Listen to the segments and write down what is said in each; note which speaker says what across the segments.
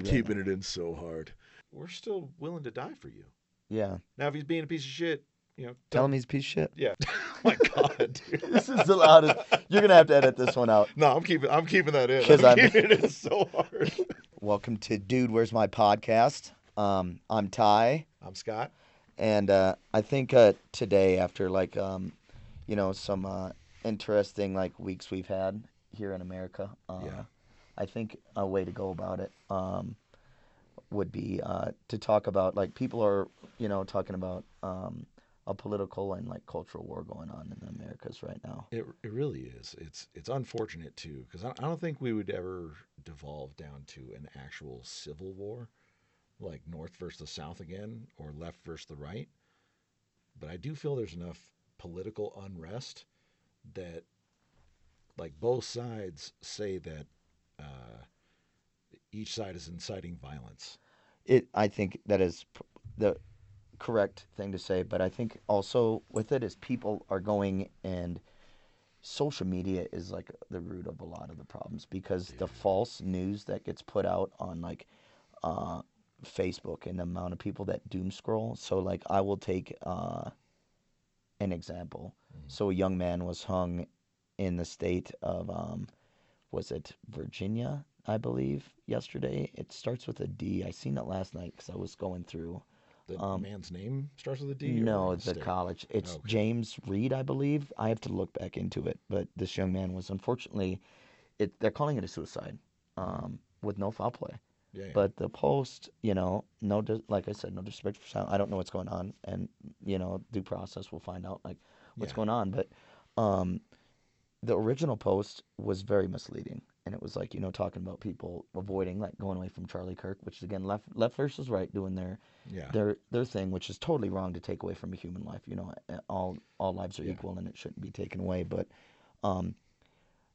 Speaker 1: keeping it in so hard.
Speaker 2: We're still willing to die for you.
Speaker 3: Yeah.
Speaker 2: Now, if he's being a piece of shit,
Speaker 3: Tell him he's a piece of shit.
Speaker 2: Yeah. My God, dude.
Speaker 3: This is the loudest. You're gonna have to edit this one out.
Speaker 2: No, I'm keeping that in.
Speaker 3: 'Cause
Speaker 2: I'm keeping it in so hard.
Speaker 3: Welcome to Dude, Where's My Podcast? I'm Ty,
Speaker 2: I'm Scott.
Speaker 3: and I think today, after some interesting weeks we've had here in America, I think a way to go about it would be to talk about people are talking about a political and cultural war going on in the Americas right now.
Speaker 2: It really is. It's unfortunate too, because I don't think we would ever devolve down to an actual civil war, like North versus the South again, or left versus the right. But I do feel there's enough political unrest that, both sides say that each side is inciting violence.
Speaker 3: I think that is the correct thing to say, but I think also with it is people are going, and social media is the root of a lot of the problems, because the false news that gets put out on Facebook, and the amount of people that doom scroll. So I will take an example. So a young man was hung in the state of was it Virginia, I believe, yesterday. It starts with a D. I seen it last night because I was going through.
Speaker 2: The man's name starts with a D?
Speaker 3: No,
Speaker 2: or
Speaker 3: it's a
Speaker 2: state?
Speaker 3: college. It's
Speaker 2: Okay.
Speaker 3: James Reed, I believe. I have to look back into it. But this young man was, unfortunately, they're calling it a suicide with no foul play.
Speaker 2: Yeah.
Speaker 3: But the post, like I said, no disrespect for sound. I don't know what's going on. And, due process, we'll find out what's going on. But the original post was very misleading. And it was talking about people avoiding, going away from Chiarlie Kirk, which is, again, left versus right, doing their thing, which is totally wrong to take away from a human life. All lives are equal, and it shouldn't be taken away. But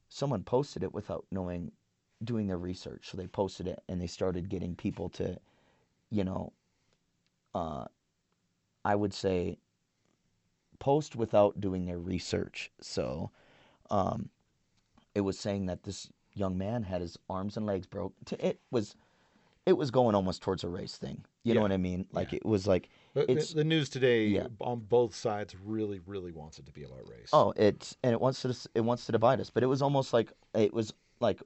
Speaker 3: someone posted it without doing their research. So they posted it, and they started getting people to, I would say, post without doing their research. So it was saying that this young man had his arms and legs broke. It was going almost towards a race thing. You know what I mean? It was
Speaker 2: the news today on both sides really, really wants it to be about race.
Speaker 3: Oh, it wants to divide us. But it was almost it was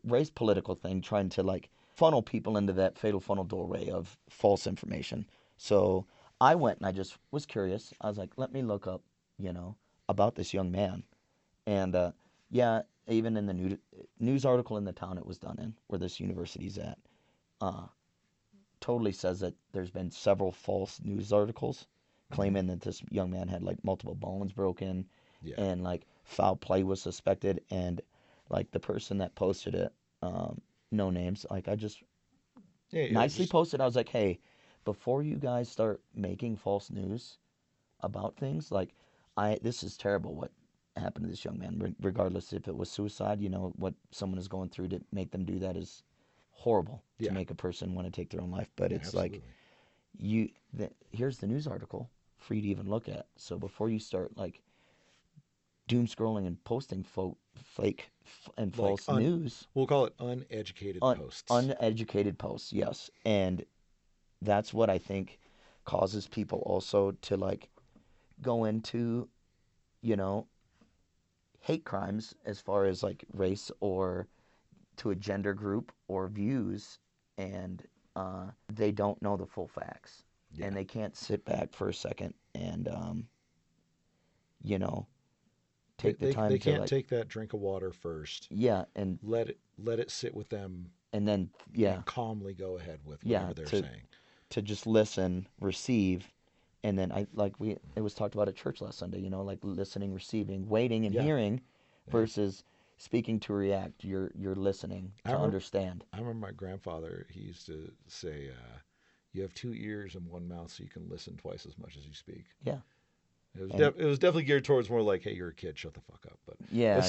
Speaker 3: race political thing, trying to funnel people into that fatal funnel doorway of false information. So I went and I just was curious. I was let me look up, about this young man, and even in the news article in the town it was done in, where this university's at, totally says that there's been several false news articles claiming that this young man had multiple bones broken, and foul play was suspected, and the person that posted it, no names, I just nicely posted. I was hey, before you guys start making false news about things, this is terrible what happened to this young man, regardless if it was suicide. What someone is going through to make them do that is horrible, to make a person want to take their own life. But it's
Speaker 2: absolutely.
Speaker 3: Here's the news article for you to even look at. So before you start doom scrolling and posting fake and false news,
Speaker 2: we'll call it uneducated posts.
Speaker 3: Uneducated posts, yes. And that's what I think causes people also to go into, hate crimes, as far as race or to a gender group or views, and they don't know the full facts, and they can't sit back for a second and take the time.
Speaker 2: They can't take that drink of water first.
Speaker 3: And
Speaker 2: let it sit with them,
Speaker 3: and then
Speaker 2: and calmly go ahead with whatever they're saying.
Speaker 3: To just listen, receive. And then it was talked about at church last Sunday, listening, receiving, waiting, and hearing, versus speaking to react. You're listening to understand.
Speaker 2: I remember my grandfather, he used to say, you have 2 ears and 1 mouth, so you can listen twice as much as you speak.
Speaker 3: Yeah.
Speaker 2: It was definitely geared towards more hey, you're a kid, shut the fuck up. But
Speaker 3: yeah.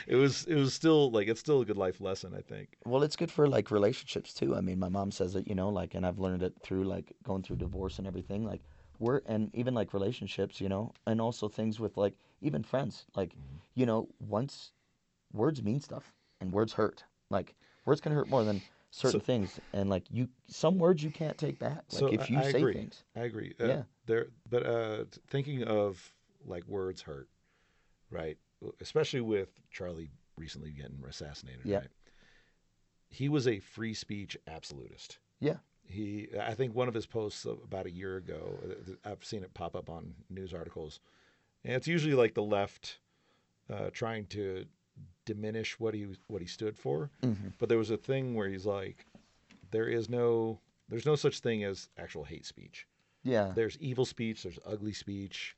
Speaker 2: it was still it's still a good life lesson, I think.
Speaker 3: Well, it's good for relationships too. I mean, my mom says it, and I've learned it through going through divorce and everything. And even relationships, and also things with even friends. Once words mean stuff, and words hurt. Words can hurt more than certain
Speaker 2: So
Speaker 3: things, and like some words you can't take back. Like
Speaker 2: so
Speaker 3: if you
Speaker 2: I
Speaker 3: say
Speaker 2: agree.
Speaker 3: things,
Speaker 2: I agree.
Speaker 3: yeah,
Speaker 2: Thinking of like words hurt, right? Especially with Charlie recently getting assassinated,
Speaker 3: yeah,
Speaker 2: right? He was a free speech absolutist.
Speaker 3: yeah,
Speaker 2: I think one of his posts about a year ago, I've seen it pop up on news articles, and it's usually like the left trying to diminish what he stood for.
Speaker 3: hmm,
Speaker 2: But there was a thing where he's like, there is no there's no such thing as actual hate speech.
Speaker 3: yeah,
Speaker 2: There's evil speech. There's ugly speech.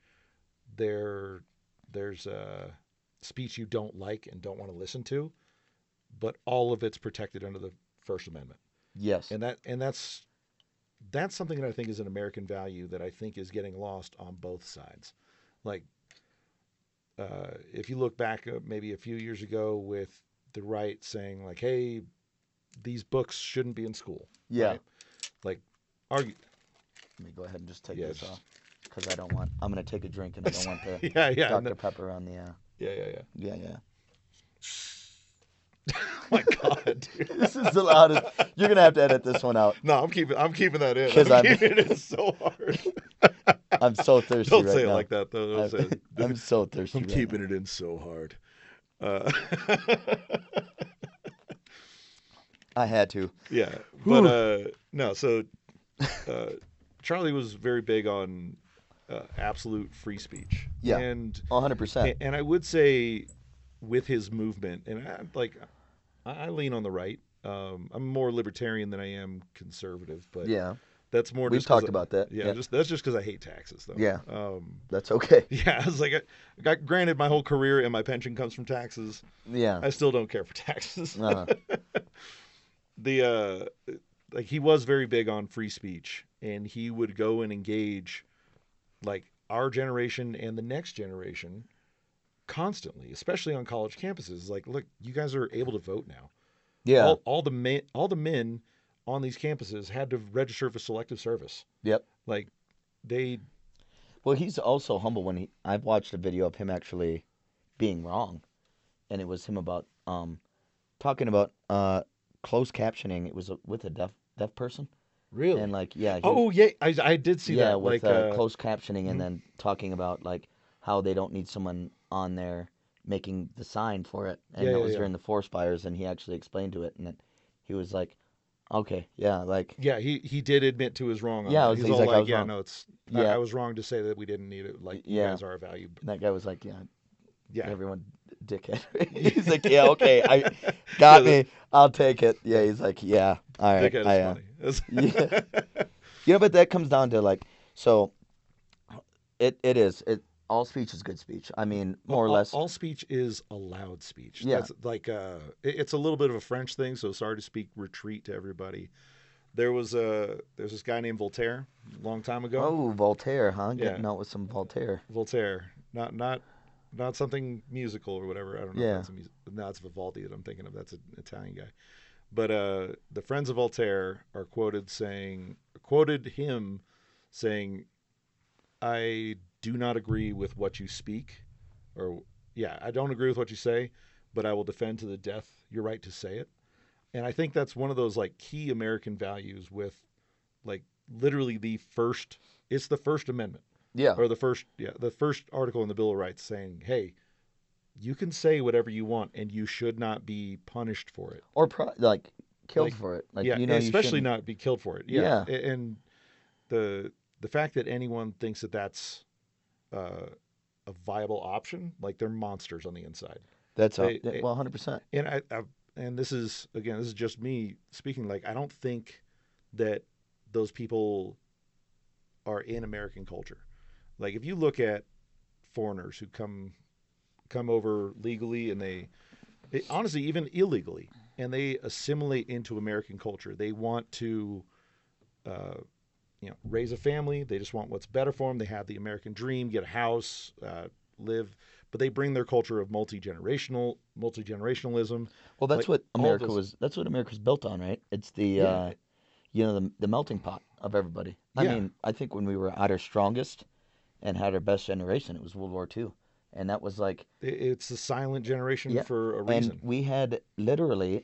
Speaker 2: There there's speech you don't like and don't want to listen to. But all of it's protected under the First Amendment,
Speaker 3: yes,
Speaker 2: and that's something that I think is an American value that I think is getting lost on both sides. Like if you look back maybe a few years ago with the right saying like, "Hey, these books shouldn't be in school,"
Speaker 3: yeah.
Speaker 2: right? Like, argue,
Speaker 3: Let me go ahead and just take
Speaker 2: yeah,
Speaker 3: this off because I don't want. I'm gonna take a drink and I don't want the
Speaker 2: yeah, yeah, no,
Speaker 3: Dr. Pepper on the.
Speaker 2: yeah, yeah, yeah.
Speaker 3: Yeah, yeah.
Speaker 2: Oh my God, dude.
Speaker 3: This is the loudest. You're gonna have to edit this one out
Speaker 2: No, I'm keeping that in.
Speaker 3: because
Speaker 2: I'm keeping it in so hard.
Speaker 3: I'm so thirsty
Speaker 2: Don't
Speaker 3: right
Speaker 2: say it
Speaker 3: now.
Speaker 2: like that though. Don't say it.
Speaker 3: I'm so thirsty
Speaker 2: I'm
Speaker 3: right
Speaker 2: keeping
Speaker 3: now.
Speaker 2: it in so hard. Uh,
Speaker 3: I had to.
Speaker 2: yeah, but
Speaker 3: Whew.
Speaker 2: no. So uh, Charlie was very big on absolute free speech,
Speaker 3: Yeah, 100%.
Speaker 2: and I would say with his movement, and I lean on the right. I'm more libertarian than I am conservative, but
Speaker 3: Yeah,
Speaker 2: that's more
Speaker 3: we've
Speaker 2: just because
Speaker 3: talked about that.
Speaker 2: yeah,
Speaker 3: Yeah,
Speaker 2: just that's just because I hate taxes though.
Speaker 3: yeah, that's okay.
Speaker 2: Yeah, I was like, I got granted my whole career and my pension comes from taxes.
Speaker 3: Yeah.
Speaker 2: I still don't care for taxes.
Speaker 3: Uh,
Speaker 2: The like he was very big on free speech, and he would go and engage like our generation and the next generation constantly, especially on college campuses. Like, look, you guys are able to vote now.
Speaker 3: yeah.
Speaker 2: All the men on these campuses had to register for selective service.
Speaker 3: Yep.
Speaker 2: Like they
Speaker 3: Well, he's also humble when I've watched a video of him actually being wrong, and it was him about talking about closed captioning. It was with a deaf person, and
Speaker 2: really.
Speaker 3: like yeah, he was
Speaker 2: Oh yeah, I did see
Speaker 3: yeah
Speaker 2: that.
Speaker 3: with
Speaker 2: Like
Speaker 3: closed captioning, and
Speaker 2: mhm.
Speaker 3: then talking about like how they don't need someone on there making the sign for it,
Speaker 2: Yeah,
Speaker 3: and that
Speaker 2: yeah,
Speaker 3: was
Speaker 2: yeah.
Speaker 3: during the forest fires, and he actually explained to it, and then he was like, okay, yeah, like
Speaker 2: Yeah, he did admit to his wrong on
Speaker 3: yeah,
Speaker 2: that. He's
Speaker 3: he's
Speaker 2: all
Speaker 3: like I
Speaker 2: like,
Speaker 3: was
Speaker 2: "Yeah,
Speaker 3: wrong,
Speaker 2: no,
Speaker 3: yeah,
Speaker 2: I was wrong to say that we didn't need it. Like, you
Speaker 3: yeah.
Speaker 2: guys are a value."
Speaker 3: And that guy was like, yeah,
Speaker 2: Yeah,
Speaker 3: everyone dickhead. He's like, yeah, okay, I
Speaker 2: yeah.
Speaker 3: got me. I'll take it. Yeah, he's like, yeah, all right.
Speaker 2: Dickhead is
Speaker 3: I
Speaker 2: funny.
Speaker 3: yeah. But that comes down to like so it is. All speech is good speech. I mean, more or less.
Speaker 2: All speech is allowed speech.
Speaker 3: Yeah.
Speaker 2: That's like it's a little bit of a French thing. So sorry to speak retreat to everybody. There's this guy named Voltaire a long time ago.
Speaker 3: Oh, Voltaire, huh?
Speaker 2: Yeah,
Speaker 3: Getting out with some Voltaire.
Speaker 2: Voltaire. Not something musical or whatever. I don't know if
Speaker 3: Yeah.
Speaker 2: that's a music. No, it's Vivaldi that I'm thinking of. That's an Italian guy. But the friends of Voltaire are quoted him saying, "I do not agree with what you speak, or yeah, I don't agree with what you say, but I will defend to the death your right to say it." And I think that's one of those like key American values with like literally the first. It's the First Amendment
Speaker 3: Yeah.
Speaker 2: or the first article in the Bill of Rights saying, "Hey, you can say whatever you want, and you should not be punished for it."
Speaker 3: Or like killed
Speaker 2: Like,
Speaker 3: for it. Like
Speaker 2: yeah,
Speaker 3: you
Speaker 2: especially
Speaker 3: shouldn't.
Speaker 2: not be killed for it. Yeah,
Speaker 3: Yeah.
Speaker 2: and the fact that anyone thinks that that's uh, a viable option, like they're monsters on the inside.
Speaker 3: That's
Speaker 2: They,
Speaker 3: well, 100%.
Speaker 2: and and this is just me speaking. Like I don't think that those people are in American culture. Like if you look at foreigners who come over legally and honestly even illegally and they assimilate into American culture. They want to uh, raise a family. They just want what's better for them. They have the American dream, get a house, live, but they bring their culture of multi generationalism,
Speaker 3: Well, that's
Speaker 2: like
Speaker 3: what
Speaker 2: all
Speaker 3: America
Speaker 2: those.
Speaker 3: was. That's what America's built on, right? It's the
Speaker 2: Yeah,
Speaker 3: the melting pot of everybody. I
Speaker 2: yeah.
Speaker 3: mean, I think when we were at our strongest and had our best generation, it was World War II, and that was like
Speaker 2: It's the silent generation
Speaker 3: yeah,
Speaker 2: for a
Speaker 3: and
Speaker 2: reason.
Speaker 3: we had literally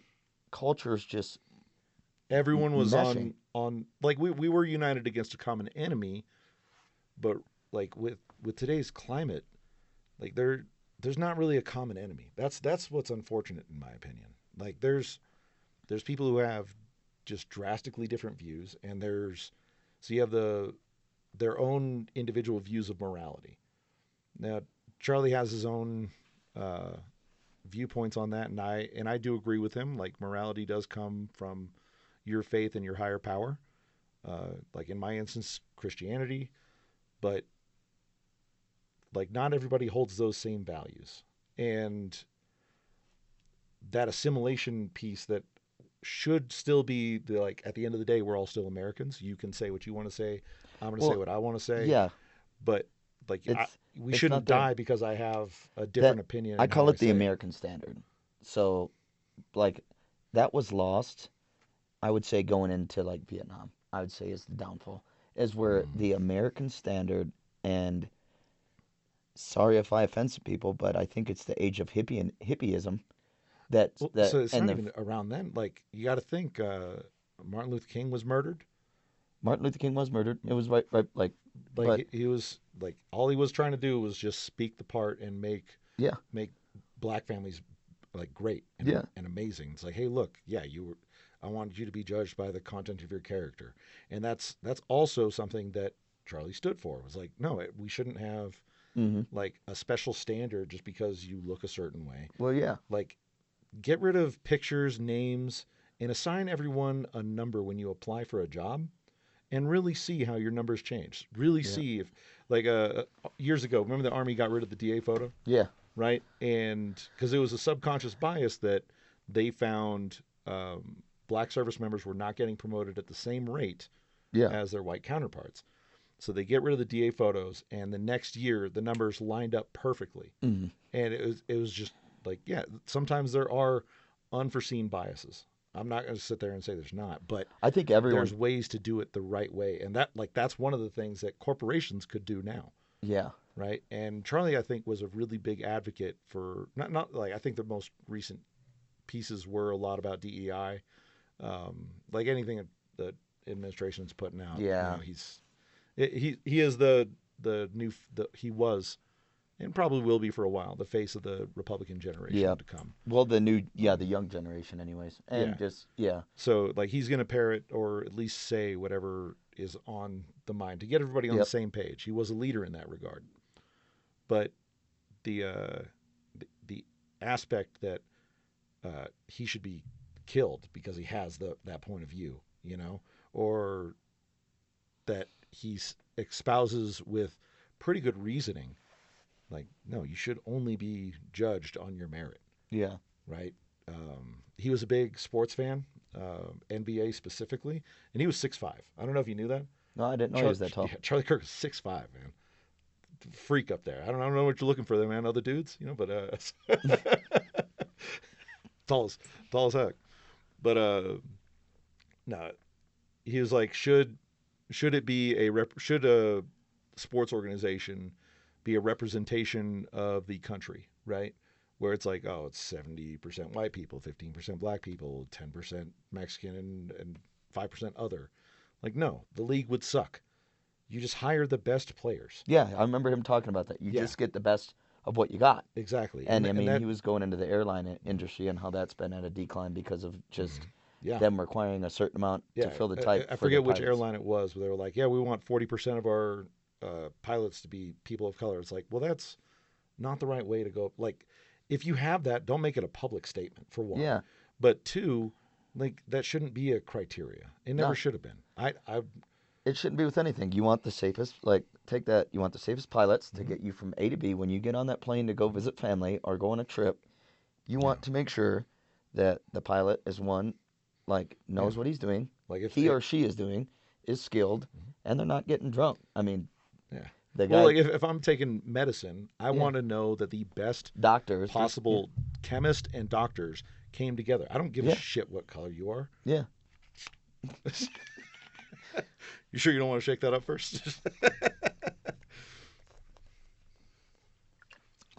Speaker 3: cultures just
Speaker 2: Everyone was
Speaker 3: meshing.
Speaker 2: on like we were united against a common enemy, but like with today's climate, like there's not really a common enemy. That's what's unfortunate in my opinion. Like there's people who have just drastically different views, and so you have their own individual views of morality. Now, Chiarlie has his own uh, viewpoints on that, and I do agree with him. Like morality does come from your faith and your higher power. Like in my instance, Christianity, but like not everybody holds those same values, and that assimilation piece that should still be like at the end of the day, we're all still Americans. You can say what you want to say. I'm going to say
Speaker 3: Well,
Speaker 2: what I want to say,
Speaker 3: yeah,
Speaker 2: but like
Speaker 3: it's
Speaker 2: we
Speaker 3: it's
Speaker 2: shouldn't
Speaker 3: not the
Speaker 2: die because I have a
Speaker 3: that
Speaker 2: different opinion
Speaker 3: I
Speaker 2: in how
Speaker 3: call
Speaker 2: I
Speaker 3: it the
Speaker 2: say it.
Speaker 3: American standard. So, like, that was lost. I would say going into like Vietnam, I would say is the downfall. Is where
Speaker 2: Mm.
Speaker 3: the American standard, and sorry if I offend some people, but I think it's the age of hippieism.
Speaker 2: Well,
Speaker 3: That
Speaker 2: so it's
Speaker 3: and
Speaker 2: not
Speaker 3: the
Speaker 2: even around then. Like you got to think, Martin Luther King was murdered.
Speaker 3: Martin Luther King was murdered. It was right like,
Speaker 2: Like
Speaker 3: but
Speaker 2: he was like all he was trying to do was just speak the part and
Speaker 3: yeah,
Speaker 2: make black families like great
Speaker 3: yeah,
Speaker 2: and amazing. It's like, hey, look, yeah, you were. I wanted you to be judged by the content of your character, and that's also something that Charlie stood for. It was like, no, we shouldn't have
Speaker 3: hmm,
Speaker 2: like a special standard just because you look a certain way.
Speaker 3: well, yeah,
Speaker 2: Like, get rid of pictures, names, and assign everyone a number when you apply for a job, and really see how your numbers change. Really
Speaker 3: yeah,
Speaker 2: see if, like, years ago, remember the Army got rid of the DA photo,
Speaker 3: yeah,
Speaker 2: right? And because it was a subconscious bias that they found black service members were not getting promoted at the same rate
Speaker 3: yeah,
Speaker 2: as their white counterparts. So they get rid of the DA photos, and the next year the numbers lined up perfectly.
Speaker 3: hmm,
Speaker 2: And it was just like, yeah, sometimes there are unforeseen biases. I'm not going to sit there and say there's not, but
Speaker 3: I think
Speaker 2: there's
Speaker 3: everyone,
Speaker 2: ways to do it the right way, and that's one of the things that corporations could do now,
Speaker 3: yeah,
Speaker 2: right? And Charlie, I think, was a really big advocate for not like I think the most recent pieces were a lot about DEI, like anything that the administration's putting out.
Speaker 3: yeah,
Speaker 2: He is he was and probably will be for a while the face of the Republican
Speaker 3: yeah.
Speaker 2: generation to come.
Speaker 3: Well, the
Speaker 2: Um,
Speaker 3: young generation, anyways,
Speaker 2: yeah,
Speaker 3: and just yeah,
Speaker 2: so like he's going to parrot or at least say whatever is on the mind to get everybody on the
Speaker 3: yep,
Speaker 2: same page. He was a leader in that regard, but the aspect that he should be killed because he has that point of view, or that he espouses with pretty good reasoning. Like, no, you should only be judged on your merit,
Speaker 3: yeah.
Speaker 2: right? He was a big sports fan, NBA specifically, and he was 6'5". I don't know if you knew that.
Speaker 3: No, I didn't know he was that tall.
Speaker 2: Yeah, Charlie Kirk is 6'5", man. Freak up there. I don't know what you're looking for there, man. Other dudes, but tall as tall as heck. But no, he was like, should it be should a sports organization be a representation of the country, right? Where it's like, oh, it's 70% white people, 15% black people, 10% Mexican, and 5% other. Like, no, the league would suck. You just hire the best players.
Speaker 3: Yeah, I remember him talking about that. You
Speaker 2: Yeah,
Speaker 3: just get the best of what you got.
Speaker 2: exactly.
Speaker 3: And I
Speaker 2: And
Speaker 3: mean,
Speaker 2: that,
Speaker 3: he was going into the airline industry and how that's been at a decline because of just
Speaker 2: yeah,
Speaker 3: them requiring a certain amount to
Speaker 2: yeah.
Speaker 3: fill the
Speaker 2: I,
Speaker 3: type
Speaker 2: I
Speaker 3: for their
Speaker 2: forget which
Speaker 3: pilots.
Speaker 2: airline it was, where they were like, yeah, we want 40% of our pilots to be people of color. It's like, well, that's not the right way to go. Like, if you have that, don't make it a public statement, for one.
Speaker 3: Yeah,
Speaker 2: But two, like, that shouldn't be a criteria. It never
Speaker 3: no,
Speaker 2: should have been. I
Speaker 3: it shouldn't be with anything. You want the safest, like, take that. You want the safest pilots to
Speaker 2: mhm.
Speaker 3: get you from A to B when you get on that plane to go visit family or go on a trip. You
Speaker 2: Yeah,
Speaker 3: want to make sure that the pilot is one, like,
Speaker 2: yeah.
Speaker 3: knows what he's doing,
Speaker 2: Like if
Speaker 3: he
Speaker 2: it,
Speaker 3: or she is doing, is skilled, and they're not getting drunk. I mean,
Speaker 2: yeah.
Speaker 3: the
Speaker 2: Well,
Speaker 3: guy,
Speaker 2: like if I'm taking medicine, I
Speaker 3: yeah,
Speaker 2: want to know that the best
Speaker 3: doctors, just, yeah,
Speaker 2: possible chemist and doctors came together. I don't give a
Speaker 3: yeah,
Speaker 2: shit what color you are.
Speaker 3: yeah.
Speaker 2: You sure you don't want to shake that up first?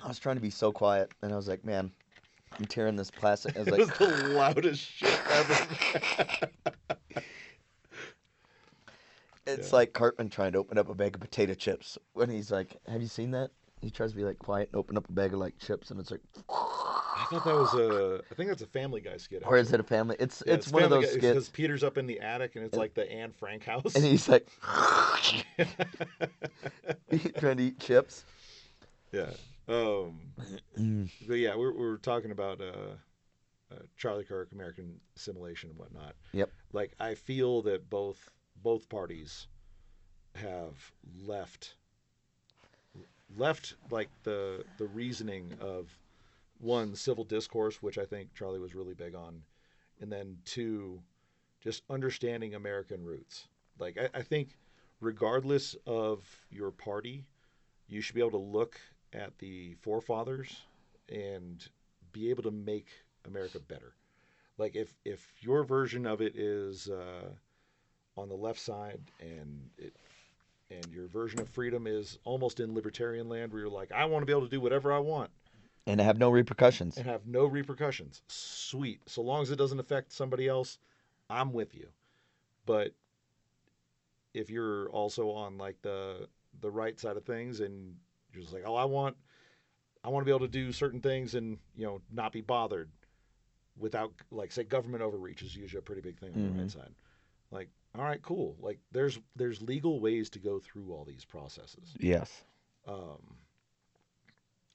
Speaker 3: I was trying to be so quiet, and I was like, man, I'm tearing this plastic. I was
Speaker 2: It
Speaker 3: like,
Speaker 2: was the loudest shit ever.
Speaker 3: It's
Speaker 2: Yeah.
Speaker 3: like Cartman trying to open up a bag of potato chips when he's like, "Have you seen that?" He tries to be like quiet and open up a bag of like chips, and it's like,
Speaker 2: I thought that was a. I think that's a Family Guy skit
Speaker 3: or is
Speaker 2: actually.
Speaker 3: it a family?
Speaker 2: Yeah,
Speaker 3: It's
Speaker 2: it's
Speaker 3: one of
Speaker 2: Family Guy
Speaker 3: those
Speaker 2: because
Speaker 3: skits,
Speaker 2: Peter's up in the attic and it's
Speaker 3: and
Speaker 2: like the Anne Frank
Speaker 3: and
Speaker 2: house.
Speaker 3: he's like trying to eat chips.
Speaker 2: Yeah. Um,
Speaker 3: Mm.
Speaker 2: but yeah, we're talking about Charlie Kirk, American assimilation and whatnot.
Speaker 3: Yep.
Speaker 2: Like I feel that both parties have left like the reasoning of one civil discourse, which I think Charlie was really big on, and then two, just understanding American roots. Like I think regardless of your party, you should be able to look at the forefathers and be able to make America better. Like if your version of it is on the left side and your version of freedom is almost in libertarian land where you're like, I want to be able to do whatever I want
Speaker 3: And have no repercussions.
Speaker 2: and have no repercussions. Sweet. So long as it doesn't affect somebody else, I'm with you. But if you're also on like the right side of things and you're just like, oh, I want to be able to do certain things and not be bothered without like say government overreach is usually a pretty big thing on the
Speaker 3: Hmm.
Speaker 2: right side. Like, all right, cool. Like there's legal ways to go through all these processes.
Speaker 3: Yes.
Speaker 2: Um,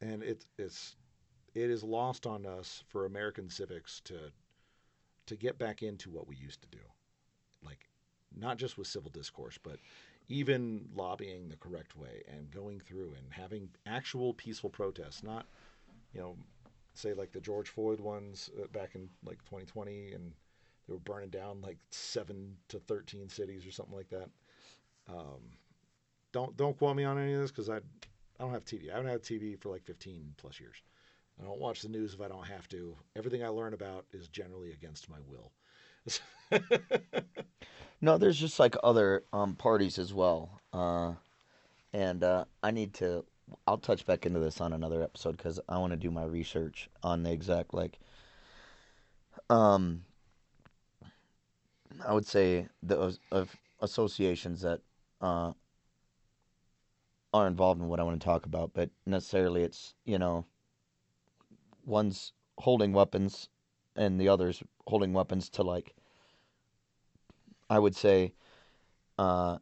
Speaker 2: and it is lost on us for American civics to get back into what we used to do. Like not just with civil discourse, but even lobbying the correct way and going through and having actual peaceful protests, not, you know, say like the George Floyd ones back in like 2020 and they were burning down like 7 to 13 cities or something like that. Um, don't quote me on any of this because I don't have TV. I haven't had TV for like 15 plus years. I don't watch the news if I don't have to. Everything I learn about is generally against my will.
Speaker 3: No, there's just like other parties as well. And I need to. I'll touch back into this on another episode because I want to do my research on the exact like. Um, I would say the of associations that uh, are involved in what I want to talk about, but necessarily it's one's holding weapons and the others holding weapons to like I would say uh,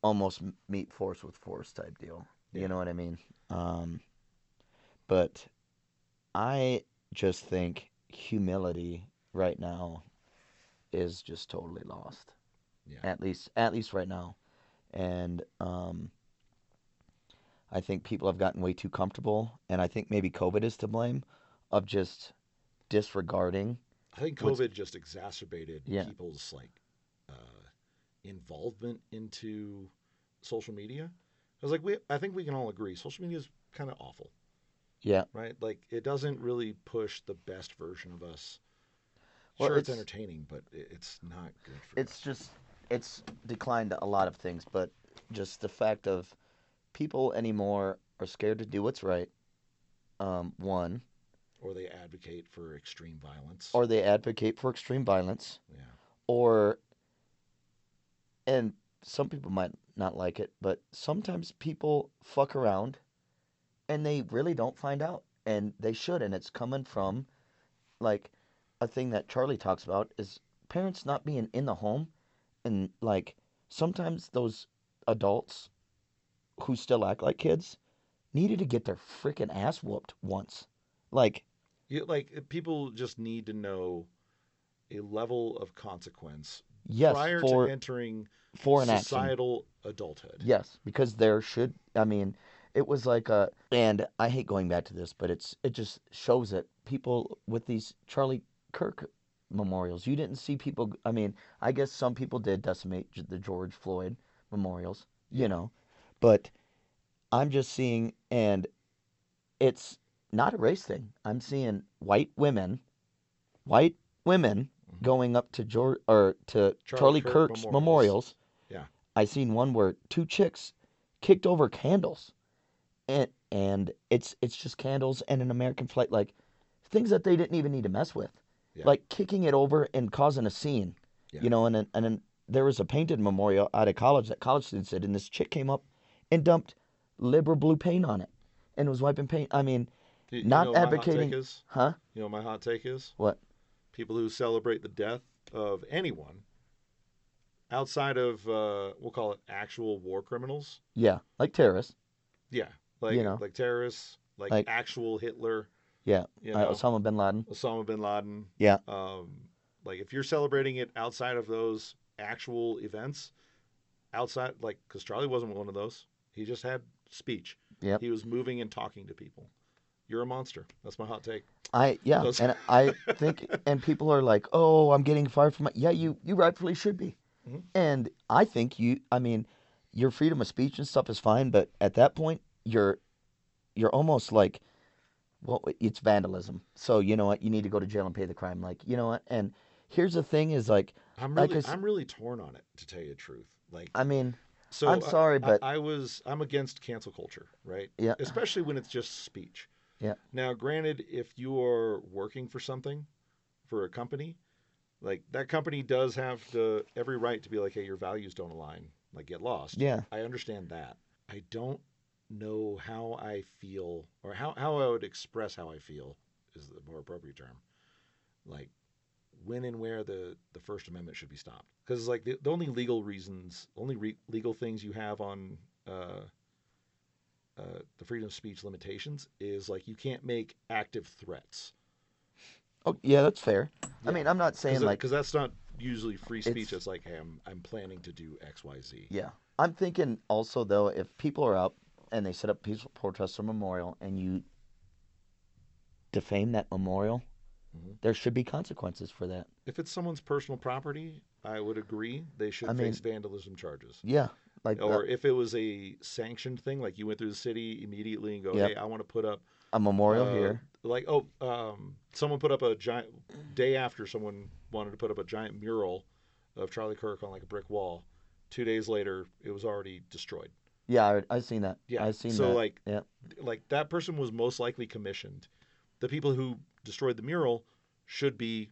Speaker 3: almost meet force with force type deal. You
Speaker 2: Yeah.
Speaker 3: know what I mean? Um, but I just think humility right now is just totally lost.
Speaker 2: Yeah.
Speaker 3: At least right now. And I think people have gotten way too comfortable, and I think maybe COVID is to blame of just disregarding
Speaker 2: I think
Speaker 3: what's
Speaker 2: COVID just exacerbated
Speaker 3: yeah,
Speaker 2: people's like involvement into social media. I think we can all agree social media is kind of awful,
Speaker 3: yeah.
Speaker 2: right? Like it doesn't really push the best version of us.
Speaker 3: Well,
Speaker 2: Sure, it's entertaining, but it's not good for
Speaker 3: it's
Speaker 2: us.
Speaker 3: just it's declined a lot of things, but just the fact of people anymore are scared to do what's right. One,
Speaker 2: Or they advocate for extreme violence.
Speaker 3: or they advocate for extreme violence,
Speaker 2: Yeah,
Speaker 3: or and some people might not like it, but sometimes people fuck around and they really don't find out, and they should, and it's coming from like a thing that Charlie talks about is parents not being in the home, and like sometimes those adults who still act like kids needed to get their freaking ass whooped once. Like,
Speaker 2: people just need to know a level of consequence
Speaker 3: yes,
Speaker 2: prior to entering
Speaker 3: for an action.
Speaker 2: societal adulthood.
Speaker 3: Yes, because there should. I mean, it was like a, and I hate going back to this, but it just shows that people with these Charlie Kirk memorials, you didn't see people. I mean, I guess some people did decimate the George Floyd memorials,
Speaker 2: Yeah.
Speaker 3: but I'm just seeing, and it's not a race thing. I'm seeing white women
Speaker 2: Mm-hmm.
Speaker 3: going up to George or to
Speaker 2: Charlie
Speaker 3: Charlie
Speaker 2: Kirk
Speaker 3: Kirk's
Speaker 2: memorials.
Speaker 3: memorials.
Speaker 2: Yeah.
Speaker 3: I seen one where two chicks kicked over candles, and it's just candles and an American flag, like things that they didn't even need to mess with,
Speaker 2: Yeah.
Speaker 3: like kicking it over and causing a scene,
Speaker 2: Yeah.
Speaker 3: and then there was a painted memorial out of college that college students did, and this chick came up and dumped liberal blue paint on it and was wiping paint. I mean,
Speaker 2: You
Speaker 3: not
Speaker 2: know what my hot take
Speaker 3: advocating,
Speaker 2: is?
Speaker 3: huh?
Speaker 2: You know what my hot take is?
Speaker 3: What?
Speaker 2: People who celebrate the death of anyone outside of we'll call it actual war criminals.
Speaker 3: Yeah, like terrorists.
Speaker 2: Yeah,
Speaker 3: You know,
Speaker 2: like terrorists, like
Speaker 3: like
Speaker 2: actual Hitler.
Speaker 3: yeah,
Speaker 2: You know,
Speaker 3: Osama bin Laden.
Speaker 2: Osama bin Laden.
Speaker 3: Yeah,
Speaker 2: Um, like if you're celebrating it outside of those actual events, outside like because Charlie wasn't one of those. He just had speech.
Speaker 3: yep.
Speaker 2: He was moving and talking to people. You're a monster. That's my hot take.
Speaker 3: Yeah,
Speaker 2: Those.
Speaker 3: and I think, and people are like, "Oh, I'm getting fired from my." Yeah, you rightfully should be.
Speaker 2: Mhm.
Speaker 3: And I think I mean, your freedom of speech and stuff is fine, but at that point, you're almost like, well, it's vandalism. So you know what? You need to go to jail and pay the crime. Like, you know what? And here's the thing: is like
Speaker 2: I'm really torn on it to tell you the truth. Like
Speaker 3: I mean, I'm
Speaker 2: so
Speaker 3: sorry, but
Speaker 2: I'm against cancel culture, right?
Speaker 3: yeah,
Speaker 2: Especially when it's just speech.
Speaker 3: yeah,
Speaker 2: Now, granted, if you are working for something, for a company, like that company does have the every right to be like, hey, your values don't align, like get lost.
Speaker 3: yeah.
Speaker 2: I understand that. I don't know how I feel or how I would express how I feel is the more appropriate term. Like when and where the First Amendment should be stopped. Because like the only legal reasons, legal things you have on the freedom of speech limitations is like you can't make active threats.
Speaker 3: Oh, yeah, that's fair. I
Speaker 2: Yeah,
Speaker 3: mean, I'm not saying like
Speaker 2: because that's not usually free speech.
Speaker 3: it's
Speaker 2: It's like, hey, I'm planning to do X, Y, Z.
Speaker 3: yeah. I'm thinking also though, if people are out and they set up peaceful protest or memorial, and you defame that memorial,
Speaker 2: Mm-hmm.
Speaker 3: there should be consequences for that.
Speaker 2: If it's someone's personal property, I would agree they
Speaker 3: I
Speaker 2: should face
Speaker 3: mean,
Speaker 2: vandalism charges.
Speaker 3: yeah, like
Speaker 2: Or if it was a sanctioned thing, like you went through the city immediately and go,
Speaker 3: yep,
Speaker 2: hey, I want to put up,
Speaker 3: a memorial
Speaker 2: uh,
Speaker 3: here.
Speaker 2: like, oh, someone put up a giant, day after someone wanted to put up a giant mural of Charlie Kirk on like a brick wall. 2 days later, it was already destroyed.
Speaker 3: Yeah, I've seen that.
Speaker 2: Yeah.
Speaker 3: I've seen
Speaker 2: So
Speaker 3: that. Yeah,
Speaker 2: like that person was most likely commissioned. The people who destroyed the mural should be,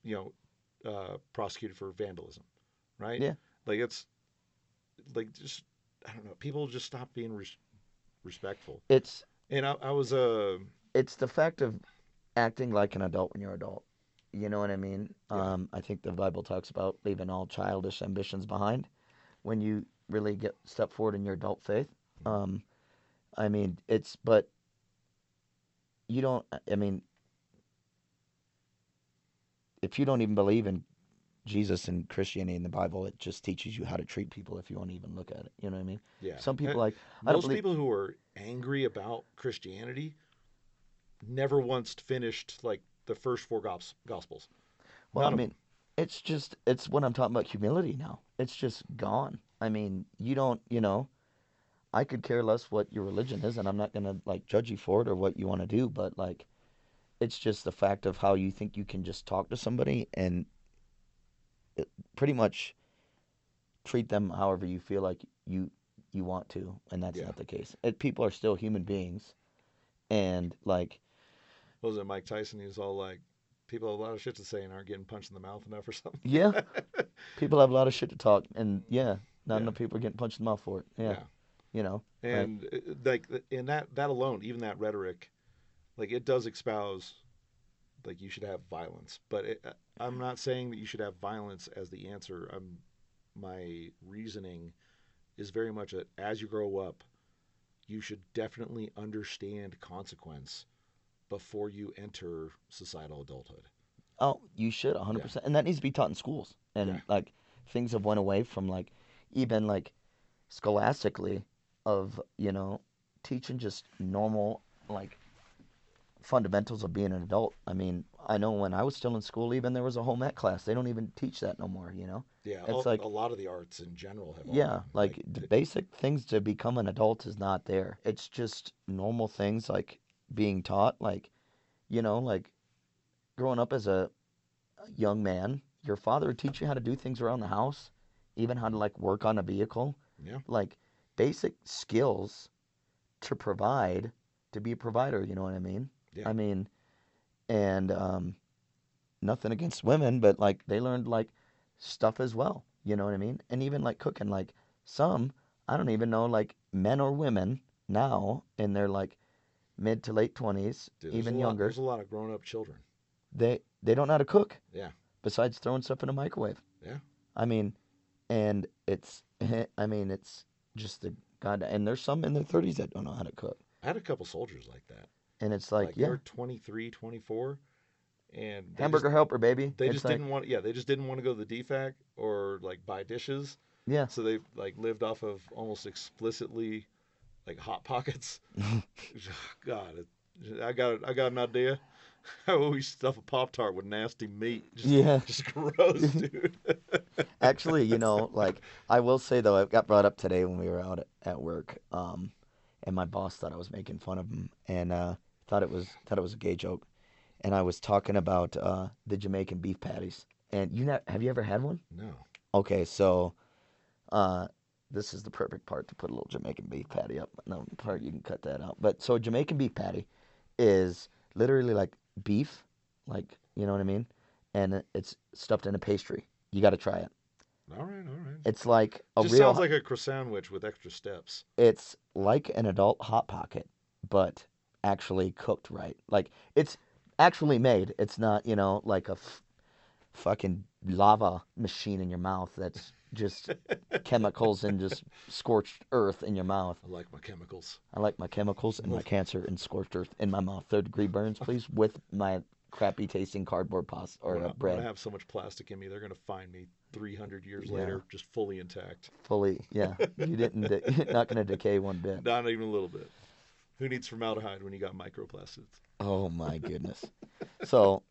Speaker 2: you prosecuted for vandalism, right?
Speaker 3: yeah.
Speaker 2: Like it's like just I don't know. People just stop being respectful.
Speaker 3: It's
Speaker 2: And I was
Speaker 3: it's the fact of acting like an adult when you're adult. You know what I mean?
Speaker 2: yeah.
Speaker 3: I think the Bible talks about leaving all childish ambitions behind when you really get step forward in your adult faith. Um, I mean, but you don't. I mean, if you don't even believe in Jesus and Christianity in the Bible, it just teaches you how to treat people if you want to even look at it. You know what I mean?
Speaker 2: Yeah.
Speaker 3: Some people like I don't
Speaker 2: Most
Speaker 3: believe.
Speaker 2: people who are angry about Christianity never once finished like the first four gospels.
Speaker 3: Well, I
Speaker 2: None of them.
Speaker 3: mean, it's when I'm talking about humility now. It's just gone. I mean, you don't. I could care less what your religion is, and I'm not gonna like judge you for it or what you want to do, but like it's just the fact of how you think you can just talk to somebody and pretty much treat them however you feel like you want to, and that's
Speaker 2: Yeah.
Speaker 3: not the case. People are still human beings, and like
Speaker 2: What was it Mike Tyson? He was all like, people have a lot of shit to say and aren't getting punched in the mouth enough or something.
Speaker 3: yeah, people have a lot of shit to talk, and yeah, not
Speaker 2: Yeah.
Speaker 3: enough people are getting punched in the mouth for it. Yeah,
Speaker 2: Yeah.
Speaker 3: like
Speaker 2: And like in that alone, even that rhetoric, like it does espouse like you should have violence. But I'm not saying that you should have violence as the answer. My reasoning is very much that as you grow up, you should definitely understand consequence before you enter societal adulthood.
Speaker 3: oh, you should
Speaker 2: Yeah.
Speaker 3: 100%, and that needs to be taught in schools,
Speaker 2: Yeah.
Speaker 3: and like things have went away from like even like scholastically of teaching just normal like fundamentals of being an adult. I mean, I know when I was still in school, even there was a home ec class. They don't even teach that no more.
Speaker 2: Yeah.
Speaker 3: It's
Speaker 2: A
Speaker 3: like,
Speaker 2: lot of the arts in general have all
Speaker 3: yeah,
Speaker 2: like
Speaker 3: like the basic things to become an adult is not there. It's just normal things like being taught, like growing up as a young man, your father would teach you how to do things around the house, even how to like work on a vehicle,
Speaker 2: yeah.
Speaker 3: like basic skills to provide, to be a provider. You know what I mean?
Speaker 2: Yeah.
Speaker 3: I mean, and nothing against women, but like they learned like stuff as well. You know what I mean? And even like cooking, like some, I don't even know, like men or women now in their like mid to late 20s,
Speaker 2: Dude, there's a
Speaker 3: even
Speaker 2: lot.
Speaker 3: younger,
Speaker 2: There's a lot of grown-up children.
Speaker 3: they don't know how to cook
Speaker 2: Yeah,
Speaker 3: besides throwing stuff in a microwave.
Speaker 2: yeah.
Speaker 3: I mean, and it's I mean, it's just the god, and there's some in their 30s that don't know how to cook.
Speaker 2: I had a couple soldiers like that.
Speaker 3: And it's like,
Speaker 2: Like they
Speaker 3: yeah,
Speaker 2: were 23, 24, and
Speaker 3: hamburger helper, baby.
Speaker 2: they
Speaker 3: It's
Speaker 2: just
Speaker 3: like,
Speaker 2: didn't want. Yeah, they just didn't want to go to the DFAC or like buy dishes.
Speaker 3: yeah.
Speaker 2: So they like lived off of almost explicitly like hot pockets. God, I got an idea. How we stuff a Pop Tart with nasty meat?
Speaker 3: Yeah.
Speaker 2: Just gross, dude.
Speaker 3: Actually, like I will say though, it got brought up today when we were out at work, and my boss thought I was making fun of him, and thought it was a gay joke, and I was talking about the Jamaican beef patties, and have you ever had one?
Speaker 2: No.
Speaker 3: Okay, so uh, this is the perfect part to put a little Jamaican beef patty up. No part you can cut that out, but so a Jamaican beef patty is literally like beef, like you know what I mean, and it's stuffed in a pastry. You got to try it.
Speaker 2: All right, all right.
Speaker 3: It's like a
Speaker 2: Just sounds
Speaker 3: real.
Speaker 2: like a croissant sandwich with extra steps.
Speaker 3: It's like an adult hot pocket, but actually cooked right. Like it's actually made. It's not, like a fucking lava machine in your mouth that's just chemicals and just scorched earth in your mouth.
Speaker 2: I like my chemicals.
Speaker 3: I like my chemicals and my cancer and scorched earth in my mouth. 3rd-degree burns, please, with my crappy tasting cardboard pasta or
Speaker 2: I'm
Speaker 3: bread.
Speaker 2: gonna have so much plastic in me, they're gonna find me 300 years
Speaker 3: Yeah.
Speaker 2: later, just fully intact.
Speaker 3: Fully, yeah. You didn't, not gonna decay one bit.
Speaker 2: Not even a little bit. Who needs formaldehyde when you got microplastics?
Speaker 3: Oh my goodness. So,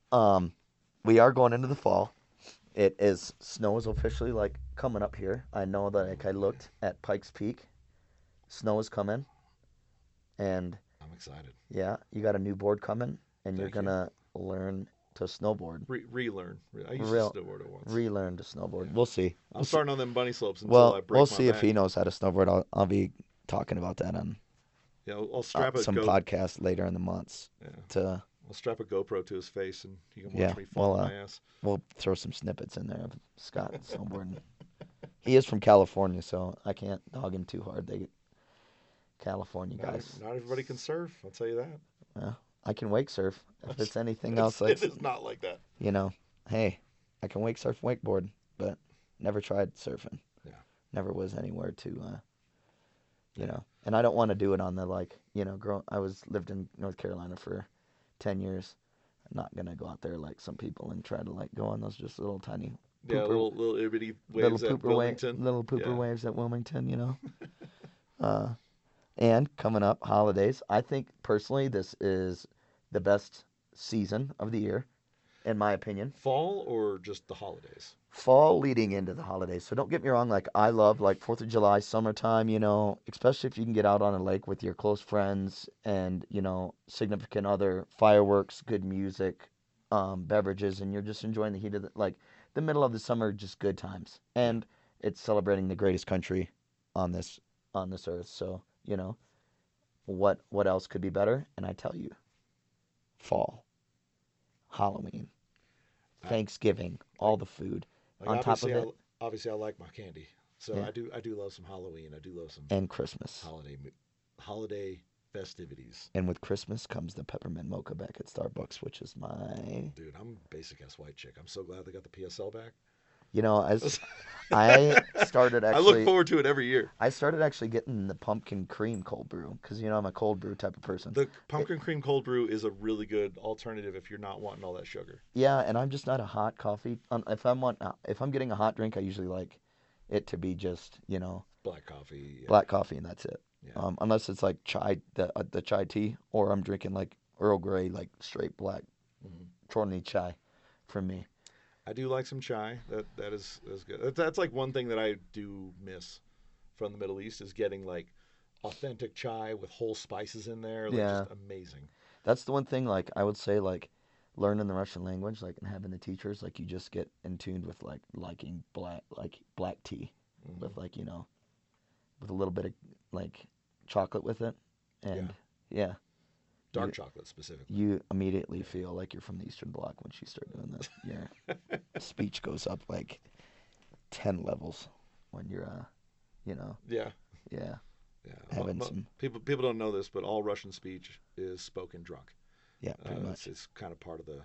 Speaker 3: we are going into the fall. Snow is officially like coming up here. I know that like I looked at Pikes Peak. Snow is coming, and
Speaker 2: I'm excited.
Speaker 3: yeah, you got a new board coming, and you're
Speaker 2: Thank you.
Speaker 3: gonna learn to snowboard.
Speaker 2: Relearn. I used
Speaker 3: Real,
Speaker 2: to snowboard it once.
Speaker 3: relearn to snowboard.
Speaker 2: Yeah.
Speaker 3: We'll see.
Speaker 2: I'm starting on them bunny slopes until I
Speaker 3: Well, we'll
Speaker 2: break my
Speaker 3: see if
Speaker 2: back.
Speaker 3: he knows how to snowboard. I'll be talking about that on
Speaker 2: Yeah, I'll strap a
Speaker 3: some podcast later in the months.
Speaker 2: Yeah.
Speaker 3: To
Speaker 2: I'll strap a GoPro to his face and he can watch
Speaker 3: Yeah,
Speaker 2: me fall
Speaker 3: well,
Speaker 2: on my ass.
Speaker 3: we'll throw some snippets in there of Scott snowboarding. He is from California, so I can't dog him too hard. They California guys.
Speaker 2: Not everybody can surf. I'll tell you that.
Speaker 3: Well, I can wake surf. If it's anything else, like
Speaker 2: it is not like that.
Speaker 3: Hey, I can wake surf wakeboard, but never tried surfing.
Speaker 2: Yeah.
Speaker 3: Never was anywhere to, And I don't want to do it on the lived in North Carolina for 10 years. I'm not gonna go out there like some people and try to like go on those just little tiny
Speaker 2: Yeah, little itty bitty waves at Wilmington.
Speaker 3: little pooper waves at Wilmington. And coming up, holidays. I think personally this is the best season of the year, in my opinion.
Speaker 2: Fall or just the holidays?
Speaker 3: Fall leading into the holidays. So don't get me wrong, like I love like 4th of July, summertime, especially if you can get out on a lake with your close friends and, significant other, fireworks, good music, beverages, and you're just enjoying the heat of the middle of the summer, just good times. And it's celebrating the greatest country on this earth. So, what else could be better? And I tell you, fall, Halloween, Thanksgiving, all the food.
Speaker 2: Like
Speaker 3: On top of it,
Speaker 2: obviously I like my candy, so
Speaker 3: Yeah.
Speaker 2: I do love some Halloween. I do love some
Speaker 3: and Christmas.
Speaker 2: holiday festivities.
Speaker 3: And with Christmas comes the peppermint mocha back at Starbucks, which is my.
Speaker 2: Dude, I'm basic ass white chick. I'm so glad they got the PSL back.
Speaker 3: As I started
Speaker 2: I
Speaker 3: actually,
Speaker 2: look forward to it every year.
Speaker 3: I started actually getting the pumpkin cream cold brew because I'm a cold brew type of person.
Speaker 2: The pumpkin cream cold brew is a really good alternative if you're not wanting all that sugar.
Speaker 3: Yeah, and I'm just not a hot coffee. If I'm getting a hot drink, I usually like it to be just
Speaker 2: Black coffee. Yeah.
Speaker 3: black coffee and that's it.
Speaker 2: Yeah.
Speaker 3: Unless it's like chai, the chai tea, or I'm drinking like Earl Grey, like straight black, Chorney chai, for me.
Speaker 2: I do like some chai. That is good. That's like one thing that I do miss from the Middle East is getting like authentic chai with whole spices in there.
Speaker 3: Yeah.
Speaker 2: Just amazing.
Speaker 3: That's the one thing, like, I would say, like, learning the Russian language, like, and having the teachers, like, you just get in tuned with, like, liking black tea with, like, with a little bit of, like, chocolate with it. And, yeah.
Speaker 2: Dark chocolate specifically.
Speaker 3: You immediately feel like you're from the Eastern Bloc once you start doing that. Your speech goes up, like, 10 levels when you're you know,
Speaker 2: Yeah,
Speaker 3: yeah,
Speaker 2: yeah.
Speaker 3: having some,
Speaker 2: People don't know this, but all Russian speech is spoken drunk.
Speaker 3: yeah, pretty much.
Speaker 2: It's kind of part of the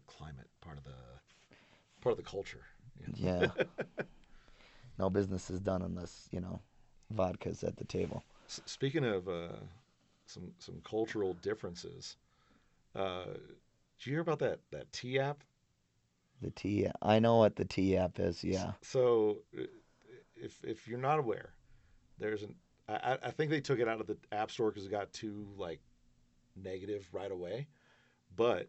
Speaker 2: climate, part of the culture.
Speaker 3: Yeah,
Speaker 2: Yeah.
Speaker 3: no business is done unless, vodka's at the table.
Speaker 2: Speaking of some cultural differences, did you hear about that T app?
Speaker 3: The T, I know what the T app is, yeah.
Speaker 2: So if you're not aware, there's an I think they took it out of the app store because it got too like negative right away. But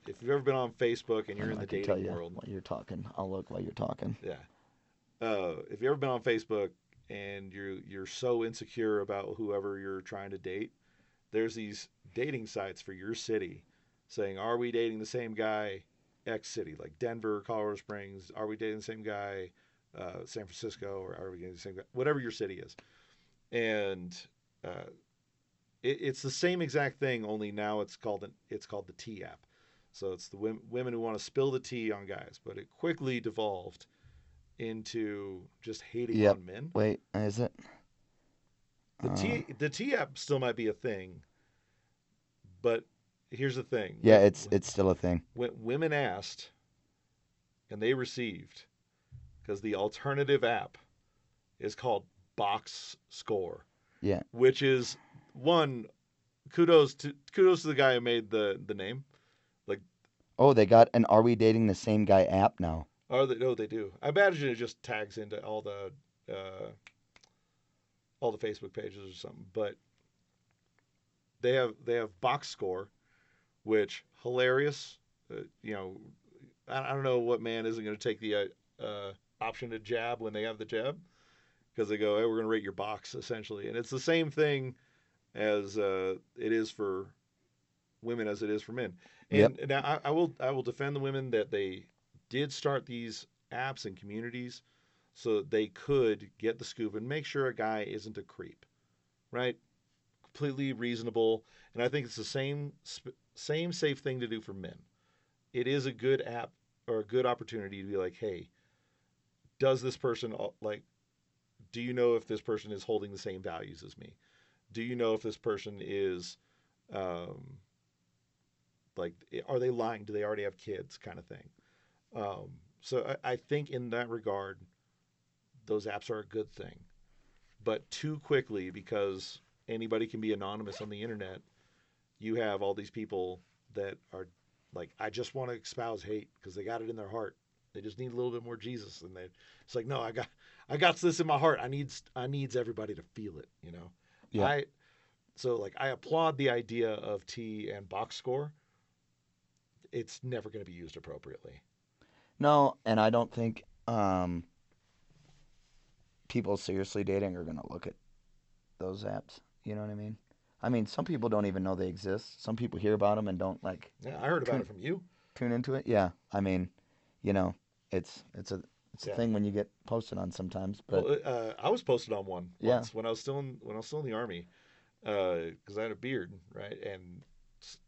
Speaker 2: if you've ever been on Facebook and you're
Speaker 3: Hang on,
Speaker 2: in
Speaker 3: I
Speaker 2: the
Speaker 3: can tell
Speaker 2: dating
Speaker 3: you
Speaker 2: world,
Speaker 3: while you're talking. I'll look while you're talking.
Speaker 2: yeah. If you've ever been on Facebook and you're so insecure about whoever you're trying to date, there's these dating sites for your city saying, "Are we dating the same guy?" X city, like Denver, Colorado Springs. Are we dating the same guy? San Francisco, or are we dating the same guy? Whatever your city is, and uh, it's the same exact thing. Only now it's called the T app. So it's the women who want to spill the tea on guys, but it quickly devolved into just hating
Speaker 3: Yep.
Speaker 2: on men.
Speaker 3: Wait, is it? Uh,
Speaker 2: The T app still might be a thing, but here's the thing:
Speaker 3: yeah, it's still a thing.
Speaker 2: when women asked and they received, because the alternative app is called Box Score,
Speaker 3: Yeah.
Speaker 2: which is one kudos to the guy who made the name. Like,
Speaker 3: Oh, they got an Are We Dating the Same Guy app now.
Speaker 2: oh, they do. I imagine it just tags into all the Facebook pages or something. But they have Box Score, which hilarious. You know, I don't know what man isn't going to take the option to jab when they have the jab because they go, hey, we're going to rate your box essentially, and it's the same thing as it is for women as it is for men.
Speaker 3: Yep.
Speaker 2: And now I will defend the women that they did start these apps and communities so that they could get the scoop and make sure a guy isn't a creep, right? Completely reasonable, and I think it's the same safe thing to do for men. It is a good app or a good opportunity to be like, hey, does this person like? Do you know if this person is holding the same values as me? Do you know if this person is um, like, are they lying? Do they already have kids? Kind of thing. So I think in that regard, those apps are a good thing. But too quickly, because anybody can be anonymous on the internet, you have all these people that are like, I just want to espouse hate because they got it in their heart. They just need a little bit more Jesus, and it's like, no, I got this in my heart. I needs everybody to feel it. You know,
Speaker 3: Yep.
Speaker 2: I so like I applaud the idea of T and box score. It's never going to be used appropriately.
Speaker 3: No, and I don't think people seriously dating are gonna look at those apps. You know what I mean? I mean, some people don't even know they exist. Some people hear about them and don't like
Speaker 2: Yeah, I heard about
Speaker 3: tune
Speaker 2: it from you.
Speaker 3: tune into it. Yeah. I mean, you know, it's a
Speaker 2: Yeah.
Speaker 3: thing when you get posted on sometimes. But
Speaker 2: Well, I was posted on one
Speaker 3: yeah,
Speaker 2: once when I was still in the army because I had a beard, right, and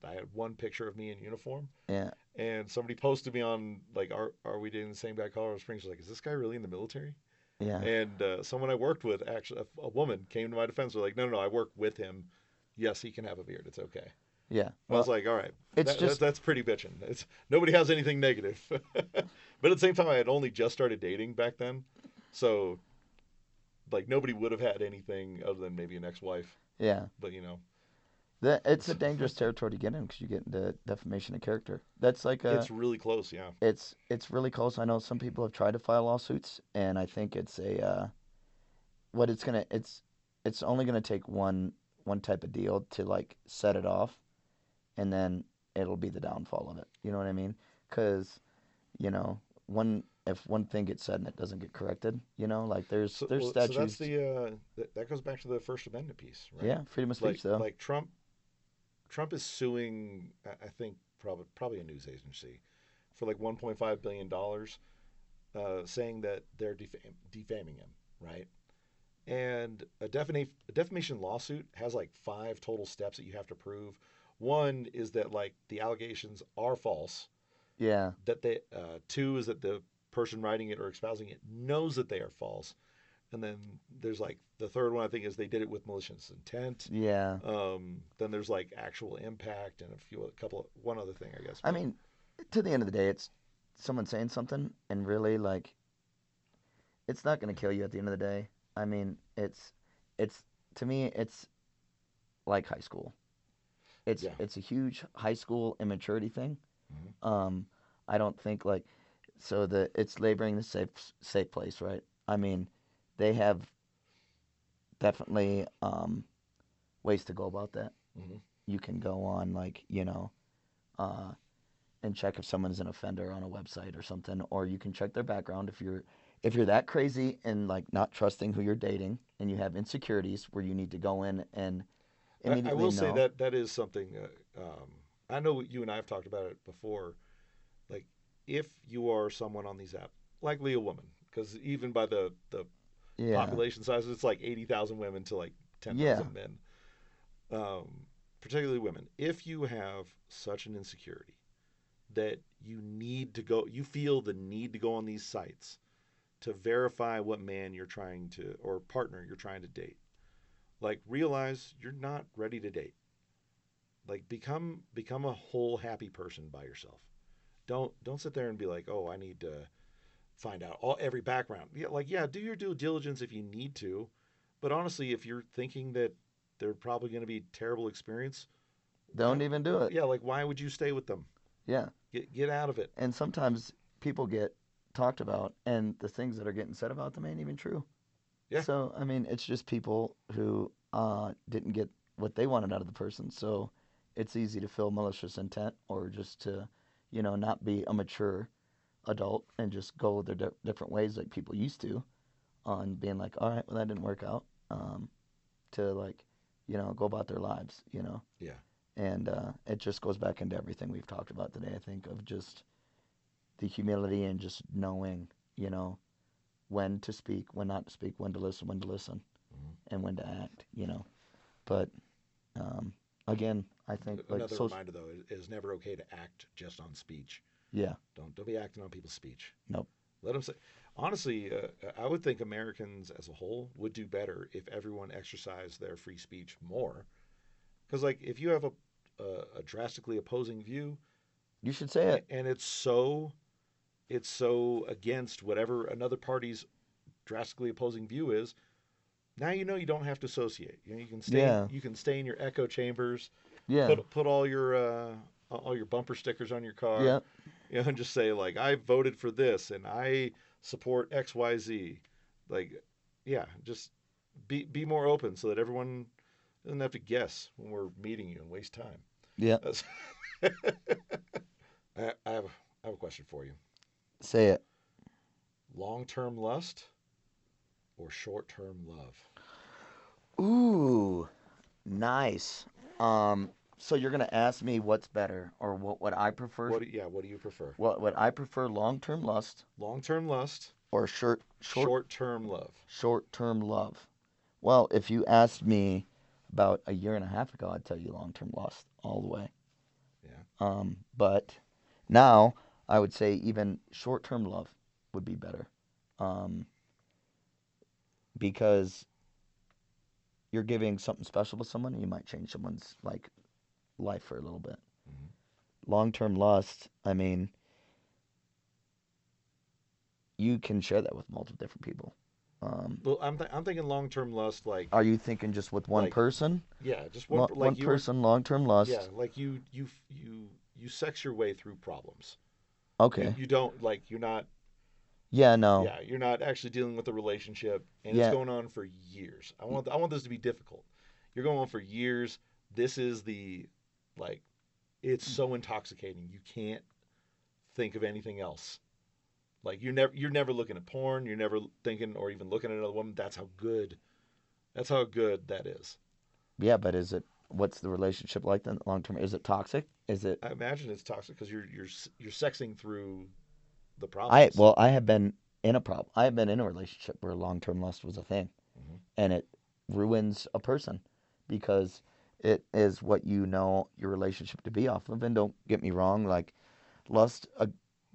Speaker 2: I had one picture of me in uniform,
Speaker 3: yeah,
Speaker 2: and somebody posted me on like, are we dating the same guy? Colorado Springs. Like, is this guy really in the military?
Speaker 3: yeah,
Speaker 2: And someone I worked with, actually, a woman came to my defense. They're like, no, no, no, I work with him. Yes, he can have a beard. It's okay.
Speaker 3: yeah.
Speaker 2: I was
Speaker 3: Well,
Speaker 2: like, all right,
Speaker 3: it's just
Speaker 2: that's pretty bitching. It's nobody has anything negative, but at the same time, I had only just started dating back then, so like nobody would have had anything other than maybe an ex-wife.
Speaker 3: yeah.
Speaker 2: But you know,
Speaker 3: It's a dangerous territory to get in because you get into defamation of character. That's like a
Speaker 2: it's really close. Yeah,
Speaker 3: it's really close. I know some people have tried to file lawsuits, and I think it's a what it's gonna it's only gonna take one type of deal to like set it off, and then it'll be the downfall of it. You know what I mean? Because one if one thing gets said and it doesn't get corrected, like there's
Speaker 2: so that's
Speaker 3: statutes.
Speaker 2: the that goes back to the First Amendment piece, right?
Speaker 3: Yeah, freedom of speech though.
Speaker 2: Like Trump is suing, I think probably a news agency for like 1.5 billion dollars, saying that they're defaming him, right? And a defamation lawsuit has like five total steps that you have to prove. One is that like the allegations are false.
Speaker 3: Yeah,
Speaker 2: That they two is that the person writing it or espousing it knows that they are false. And then there's like the third one I think is they did it with malicious intent.
Speaker 3: Yeah.
Speaker 2: Then there's like actual impact and one other thing I guess.
Speaker 3: I
Speaker 2: But
Speaker 3: mean, to the end of the day, it's someone saying something, and really, like, it's not going to kill you at the end of the day. I mean, it's to me, it's like high school.
Speaker 2: yeah,
Speaker 3: It's a huge high school immaturity thing.
Speaker 2: hmm
Speaker 3: Um, I don't think like so the it's laboring the safe place, right? I mean, they have definitely ways to go about that.
Speaker 2: hmm
Speaker 3: You can go on like uh, and check if someone's an offender on a website or something, or you can check their background if you're that crazy and like not trusting who you're dating, and you have insecurities where you need to go in and
Speaker 2: I
Speaker 3: immediately
Speaker 2: will say
Speaker 3: know.
Speaker 2: that that is something. I know you and I have talked about it before. Like if you are someone on these apps, likely a woman, because even by the
Speaker 3: Yeah,
Speaker 2: population size, it's like 80,000 women to like
Speaker 3: yeah.
Speaker 2: 10,000 men. Particularly women. If you have such an insecurity that you feel the need to go on these sites to verify what man you're trying to or partner you're trying to date. Like realize you're not ready to date. Like become a whole happy person by yourself. Don't sit there and be like, "Oh, I need to find out every background." Yeah, like yeah, do your due diligence if you need to. But honestly, if you're thinking that they're probably going to be a terrible experience, why
Speaker 3: Don't even do it.
Speaker 2: yeah, like why would you stay with them?
Speaker 3: Yeah.
Speaker 2: Get out of it.
Speaker 3: And sometimes people get talked about, and the things that are getting said about them ain't even true.
Speaker 2: Yeah.
Speaker 3: So, I mean, it's just people who didn't get what they wanted out of the person. So it's easy to feel malicious intent or just to, not be a mature adult and just go their different ways like people used to on being like, all right, well, that didn't work out. To like, go about their lives.
Speaker 2: Yeah.
Speaker 3: And it just goes back into everything we've talked about today, I think, of just the humility and just knowing, you know, when to speak, when not to speak, when to listen,
Speaker 2: Mhm.
Speaker 3: and when to act. But um, again, I think like
Speaker 2: Another
Speaker 3: social,
Speaker 2: reminder though is never okay to act just on speech.
Speaker 3: yeah,
Speaker 2: Don't be acting on people's speech.
Speaker 3: nope,
Speaker 2: Let them say. Honestly, I would think Americans as a whole would do better if everyone exercised their free speech more. Because like if you have a drastically opposing view
Speaker 3: you should say it.
Speaker 2: and it's so against whatever another party's drastically opposing view is, now you know you don't have to associate. You know,
Speaker 3: Yeah,
Speaker 2: you can stay in your echo chambers,
Speaker 3: yeah,
Speaker 2: put all your bumper stickers on your car,
Speaker 3: yeah,
Speaker 2: and just say like I voted for this and I support XYZ. Like yeah, just be more open so that everyone doesn't have to guess when we're meeting you and waste time.
Speaker 3: yeah.
Speaker 2: I have a question for you.
Speaker 3: Say it.
Speaker 2: Long term lust or short term love?
Speaker 3: Ooh, nice. Um, so you're gonna ask me what's better, or what would I prefer?
Speaker 2: What do you prefer?
Speaker 3: What would I prefer, long-term lust
Speaker 2: Long term lust,
Speaker 3: or short
Speaker 2: short term love.
Speaker 3: short-term love? Well, if you asked me about a year and a half ago, I'd tell you long-term lust all the way.
Speaker 2: Yeah.
Speaker 3: But now I would say even short-term love would be better, um, because you're giving something special to someone, and you might change someone's like life for a little bit.
Speaker 2: hmm
Speaker 3: Long-term lust, I mean, you can share that with multiple different people. Um,
Speaker 2: Well, I'm thinking long term lust,
Speaker 3: are you thinking just with one
Speaker 2: like
Speaker 3: person?
Speaker 2: yeah, just
Speaker 3: One
Speaker 2: like you were
Speaker 3: person, long-term
Speaker 2: yeah,
Speaker 3: lust.
Speaker 2: like you sex your way through problems.
Speaker 3: Okay.
Speaker 2: You don't like
Speaker 3: Yeah, no.
Speaker 2: you're not actually dealing with a relationship and it's
Speaker 3: Yeah,
Speaker 2: going on for years. I want this to be difficult. You're going on for years. This is the like it's so intoxicating. You can't think of anything else. Like you're never looking at porn. You're never thinking or even looking at another woman. That's how good that is.
Speaker 3: yeah, but what's the relationship like then long term? Is it toxic? Is it
Speaker 2: I imagine it's toxic because you're sexing through the
Speaker 3: I
Speaker 2: problems.
Speaker 3: well, I have been in a relationship where long term lust was a thing,
Speaker 2: Mm-hmm.
Speaker 3: and it ruins a person because it is what you know your relationship to be off of. And don't get me wrong, like lust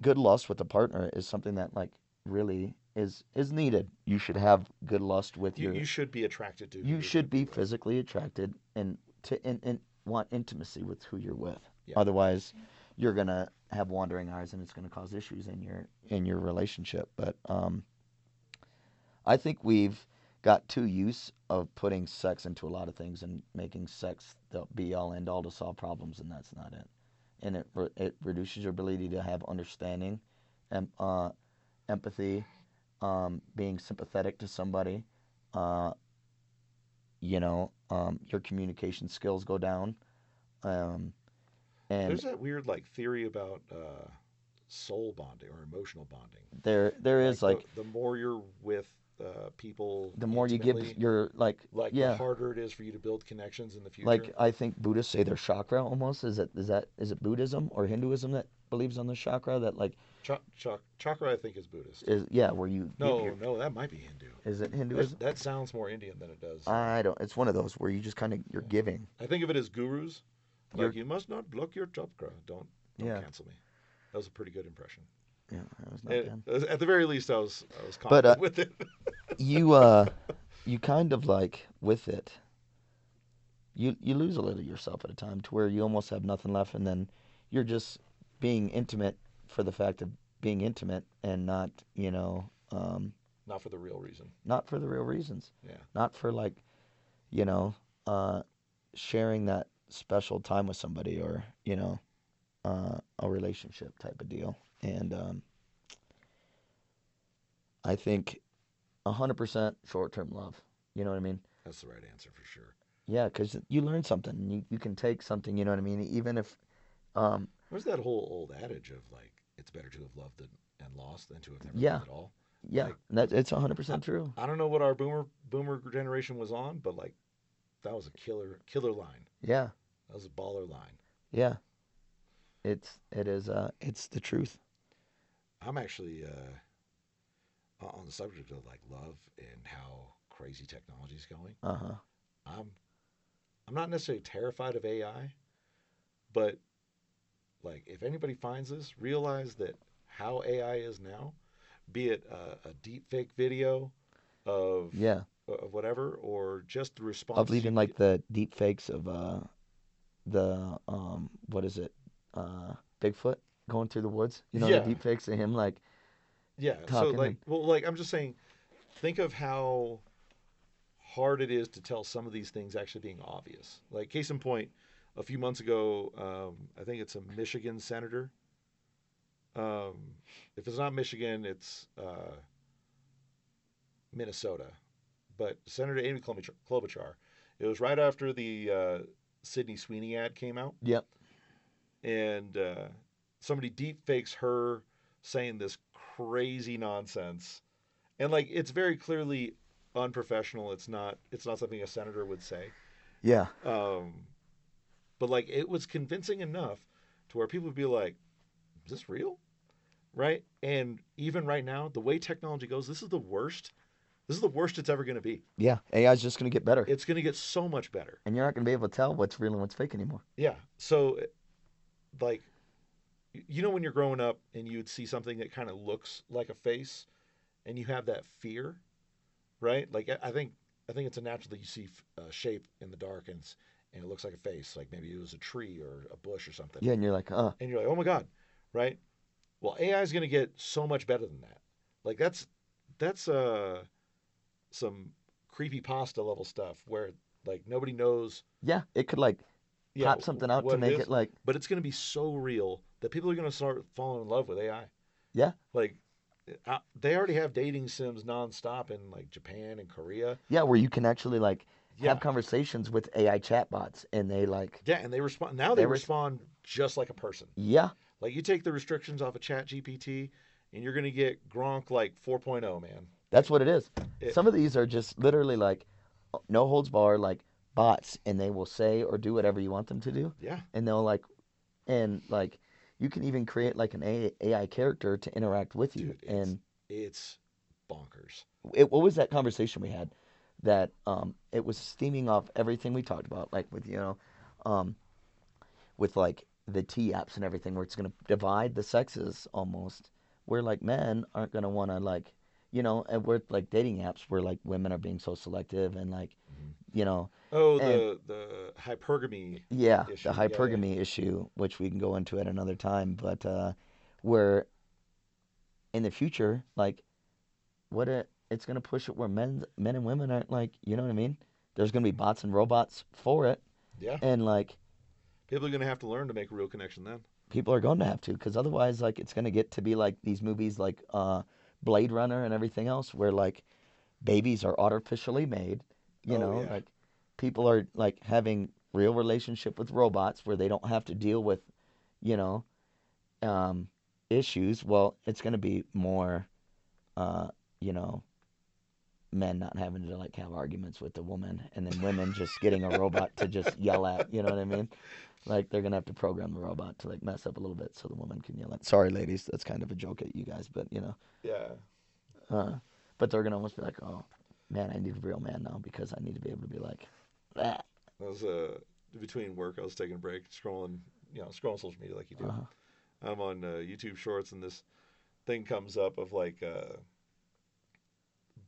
Speaker 3: good lust with a partner is something that like really is needed. You should have good lust with
Speaker 2: You
Speaker 3: your.
Speaker 2: you should be attracted to who
Speaker 3: You
Speaker 2: you're going
Speaker 3: should
Speaker 2: to be
Speaker 3: be
Speaker 2: with.
Speaker 3: physically attracted and want intimacy with who you're with.
Speaker 2: Yeah.
Speaker 3: Otherwise, you're gonna have wandering eyes, and it's gonna cause issues in your relationship. But I think we've got too used of putting sex into a lot of things and making sex the be all end all to solve problems, and that's not it. And it reduces your ability to have understanding, and empathy, being sympathetic to somebody. Uh, your communication skills go down. Um, and
Speaker 2: There's that weird like theory about soul bonding or emotional bonding.
Speaker 3: there is
Speaker 2: Like the
Speaker 3: like
Speaker 2: the more you're with people
Speaker 3: the more you give
Speaker 2: intimately,
Speaker 3: your
Speaker 2: like the
Speaker 3: yeah,
Speaker 2: harder it is for you to build connections in the future.
Speaker 3: like I think Buddhists say their chakra almost is it Buddhism or Hinduism that believes on the chakra that like
Speaker 2: Chakra, I think, is Buddhist.
Speaker 3: is yeah where you give
Speaker 2: No,
Speaker 3: your
Speaker 2: no, that might be Hindu.
Speaker 3: is it
Speaker 2: That
Speaker 3: Hinduism?
Speaker 2: that sounds more Indian than it does.
Speaker 3: I don't. It's one of those where you just kind of you're
Speaker 2: Yeah.
Speaker 3: giving.
Speaker 2: I think of it as gurus. Like
Speaker 3: You're
Speaker 2: you must not block your chakra. Don't
Speaker 3: yeah
Speaker 2: cancel me. That was a pretty good impression.
Speaker 3: yeah that was not
Speaker 2: And
Speaker 3: bad.
Speaker 2: at the very least, I was
Speaker 3: But
Speaker 2: confident with it.
Speaker 3: you you kind of like with it you lose a little of yourself at a time to where you almost have nothing left, and then you're just being intimate for the fact of being intimate and not
Speaker 2: Not for the real reason.
Speaker 3: not for the real reasons,
Speaker 2: Yeah.
Speaker 3: not for like you know uh, sharing that special time with somebody or a relationship type of deal. And I think 100% short-term love. You know what I mean?
Speaker 2: That's the right answer for sure.
Speaker 3: Yeah, because you learn something. You can take something. You know what I mean? Even if um,
Speaker 2: Where's that whole old adage of like it's better to have loved and lost than to have never
Speaker 3: yeah,
Speaker 2: loved at all?
Speaker 3: yeah,
Speaker 2: Like
Speaker 3: that it's
Speaker 2: I,
Speaker 3: 100% true.
Speaker 2: I don't know what our boomer generation was on, but like that was a killer line.
Speaker 3: Yeah,
Speaker 2: That was a baller line.
Speaker 3: yeah. It's the truth.
Speaker 2: I'm actually on the subject of like love and how crazy technology is going.
Speaker 3: Uh-huh.
Speaker 2: I'm I'm not necessarily terrified of AI, but like if anybody finds this, realize that how AI is now, be it a deep fake video of
Speaker 3: Yeah,
Speaker 2: whatever, or just the
Speaker 3: of
Speaker 2: responses you
Speaker 3: leaving
Speaker 2: can
Speaker 3: like
Speaker 2: get.
Speaker 3: the deep fakes of the what is it? Bigfoot going through the woods. You know the
Speaker 2: Yeah,
Speaker 3: deep fakes of him like
Speaker 2: yeah. So
Speaker 3: talking
Speaker 2: like,
Speaker 3: and
Speaker 2: well, like I'm just saying, think of how hard it is to tell some of these things actually being obvious. Like case in point, a few months ago, I think it's a Michigan senator. Um, if it's not Michigan, it's Minnesota. But Senator Amy Klobuchar, it was right after the Sydney Sweeney ad came out,
Speaker 3: yep.
Speaker 2: and somebody deep fakes her saying this crazy nonsense, and like it's very clearly unprofessional. It's not something a senator would say.
Speaker 3: Yeah.
Speaker 2: Um, but like it was convincing enough to where people would be like, "Is this real?" Right? And even right now, the way technology goes, this is the worst. This is the worst it's ever going to be.
Speaker 3: Yeah. AI is just going to get better.
Speaker 2: It's going to get so much better.
Speaker 3: And you're not going to be able to tell what's real and what's fake anymore.
Speaker 2: Yeah. So, like, when you're growing up and you'd see something that kind of looks like a face, and you have that fear, right? Like, I think it's a natural that you see a shape in the dark and it looks like a face, like maybe it was a tree or a bush or something,
Speaker 3: Yeah, and you're like,
Speaker 2: and you're like, oh my god, right? Well, AI is going to get so much better than that. Like that's some creepy pasta level stuff where like nobody knows,
Speaker 3: yeah, it could like
Speaker 2: yeah,
Speaker 3: pop something out to
Speaker 2: what it
Speaker 3: make it
Speaker 2: is,
Speaker 3: like,
Speaker 2: but it's going to be so real that people are going to start falling in love with AI.
Speaker 3: yeah,
Speaker 2: Like they already have dating sims nonstop in like Japan and Korea.
Speaker 3: yeah, where you can actually like have
Speaker 2: Yeah,
Speaker 3: conversations with AI chatbots, and they like,
Speaker 2: yeah, and they respond now. They
Speaker 3: they were,
Speaker 2: respond just like a person.
Speaker 3: yeah,
Speaker 2: Like you take the restrictions off of Chat GPT, and you're going to get Gronk like 4.0, man.
Speaker 3: that's what it is.
Speaker 2: It,
Speaker 3: Some of these are just literally like no holds bar, like bots, and they will say or do whatever you want them to do,
Speaker 2: yeah,
Speaker 3: and they'll like, and like, you can even create like an AI character to interact with you,
Speaker 2: dude, it's
Speaker 3: and
Speaker 2: it's bonkers.
Speaker 3: what was that conversation we had that it was steaming off everything we talked about, like with um with like the T apps and everything, where it's gonna divide the sexes almost, where like men aren't gonna want to like, and we're like dating apps where like women are being so selective and like,
Speaker 2: Hmm.
Speaker 3: you know,
Speaker 2: Oh,
Speaker 3: and
Speaker 2: the hypergamy
Speaker 3: yeah, the
Speaker 2: issue. Yeah, yeah.
Speaker 3: hypergamy issue, which we can go into at another time, but where in the future, like it's gonna push it where men and women aren't like, you know what I mean? There's gonna be bots and robots for it,
Speaker 2: Yeah.
Speaker 3: and like
Speaker 2: People are going to have to learn to make a real connection then.
Speaker 3: people are going to have to, because otherwise, like it's gonna get to be like these movies like Blade Runner and everything else, where like babies are artificially made,
Speaker 2: Oh yeah.
Speaker 3: like people are like having real relationship with robots where they don't have to deal with, you know, um, issues. Well, it's gonna be more, uh, you know, men not having to like have arguments with the woman, and then women just getting a robot to just yell at. You know what I mean? Like they're gonna have to program the robot to like mess up a little bit so the woman can yell at. Sorry, ladies, that's kind of a joke at you guys, but
Speaker 2: Yeah.
Speaker 3: uh, but they're gonna almost be like, oh man, I need a real man now because I need to be able to be like, ah,
Speaker 2: I was between work. I was taking a break, scrolling, scrolling social media like you do.
Speaker 3: uh,
Speaker 2: I'm on YouTube Shorts, and this thing comes up of like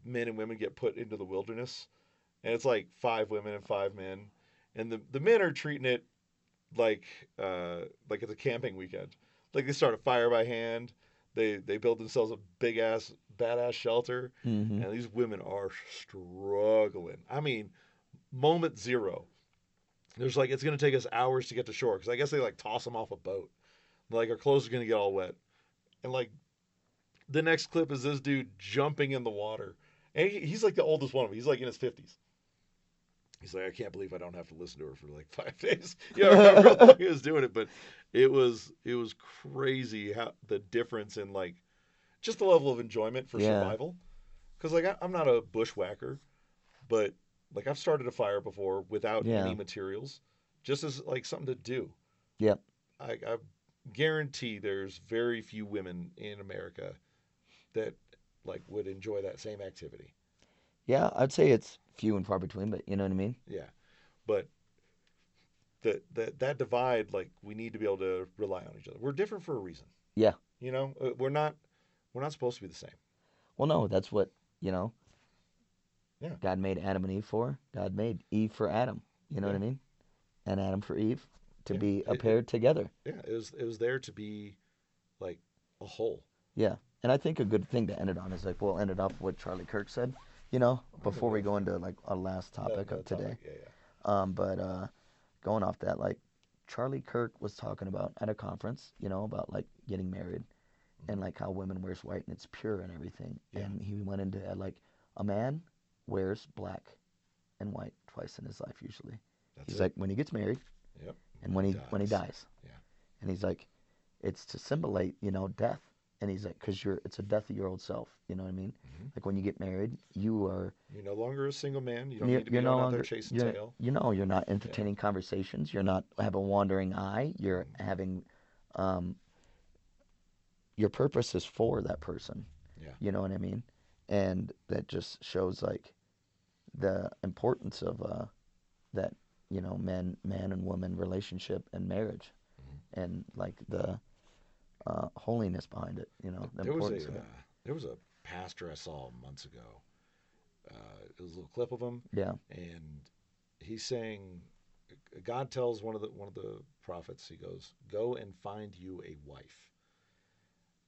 Speaker 2: men and women get put into the wilderness, and it's like 5 women and 5 men, and the men are treating it like like it's a camping weekend. Like they start a fire by hand. They build themselves a big ass badass shelter,
Speaker 3: mm-hmm,
Speaker 2: and these women are struggling. I mean, moment zero. There's like it's gonna take us hours to get to shore because I guess they like toss them off a boat. Like our clothes are gonna get all wet, and like the next clip is this dude jumping in the water, and he's like the oldest one of them. He's like in his 50s. He's like, I can't believe I don't have to listen to her for like 5 days. Yeah, however long he was doing it, but it was crazy how the difference in like just the level of enjoyment for
Speaker 3: yeah,
Speaker 2: survival. Because like I'm not a bushwhacker, but like I've started a fire before without any
Speaker 3: yeah,
Speaker 2: materials, just as like something to do.
Speaker 3: yep,
Speaker 2: I guarantee there's very few women in America that like would enjoy that same activity.
Speaker 3: yeah. I'd say it's few and far between, but you know what I mean?
Speaker 2: Yeah, but that divide, like we need to be able to rely on each other. We're different for a reason.
Speaker 3: Yeah.
Speaker 2: We're not supposed to be the same.
Speaker 3: Well, no, that's what you know.
Speaker 2: Yeah,
Speaker 3: God made Adam and Eve for. God made Eve for Adam. You know what
Speaker 2: yeah,
Speaker 3: I mean? And Adam for Eve to
Speaker 2: yeah.
Speaker 3: be a
Speaker 2: It
Speaker 3: pair together.
Speaker 2: yeah. It was there to be like a whole.
Speaker 3: Yeah. And I think a good thing to end it on is like we'll end it up what Charlie Kirk said,
Speaker 2: Okay,
Speaker 3: before we
Speaker 2: go
Speaker 3: go
Speaker 2: for it.
Speaker 3: into like our last topic
Speaker 2: Another
Speaker 3: of today.
Speaker 2: topic. Yeah, yeah.
Speaker 3: But going off that, like Charlie Kirk was talking about at a conference, about like getting married
Speaker 2: Hmm.
Speaker 3: and like how women wears white and it's pure and everything.
Speaker 2: Yeah,
Speaker 3: And he went into like a man wears black and white twice in his life usually.
Speaker 2: that's
Speaker 3: He's
Speaker 2: it.
Speaker 3: like when he gets married
Speaker 2: Yep.
Speaker 3: and
Speaker 2: When he
Speaker 3: when he
Speaker 2: dies.
Speaker 3: dies.
Speaker 2: Yeah.
Speaker 3: And he's like, it's to symbolize, death. And he's like, because it's a death of your old self. You know what I mean?
Speaker 2: Hmm.
Speaker 3: Like when you get married, you are
Speaker 2: You're no longer a single man. You don't need to be
Speaker 3: you're no
Speaker 2: going out there
Speaker 3: longer
Speaker 2: chasing tail.
Speaker 3: you're not
Speaker 2: Yeah.
Speaker 3: entertaining conversations. You're not have a wandering eye. You're
Speaker 2: Hmm.
Speaker 3: having um, your purpose is for that person.
Speaker 2: Yeah.
Speaker 3: You know what I mean? And that just shows like the importance of that man and woman relationship and marriage,
Speaker 2: Hmm.
Speaker 3: and like the holiness behind it. The
Speaker 2: There was a
Speaker 3: importance of it.
Speaker 2: there was a pastor I saw months ago. It was a little clip of him,
Speaker 3: Yeah.
Speaker 2: and he's saying, God tells one of the prophets, he goes, "Go and find you a wife."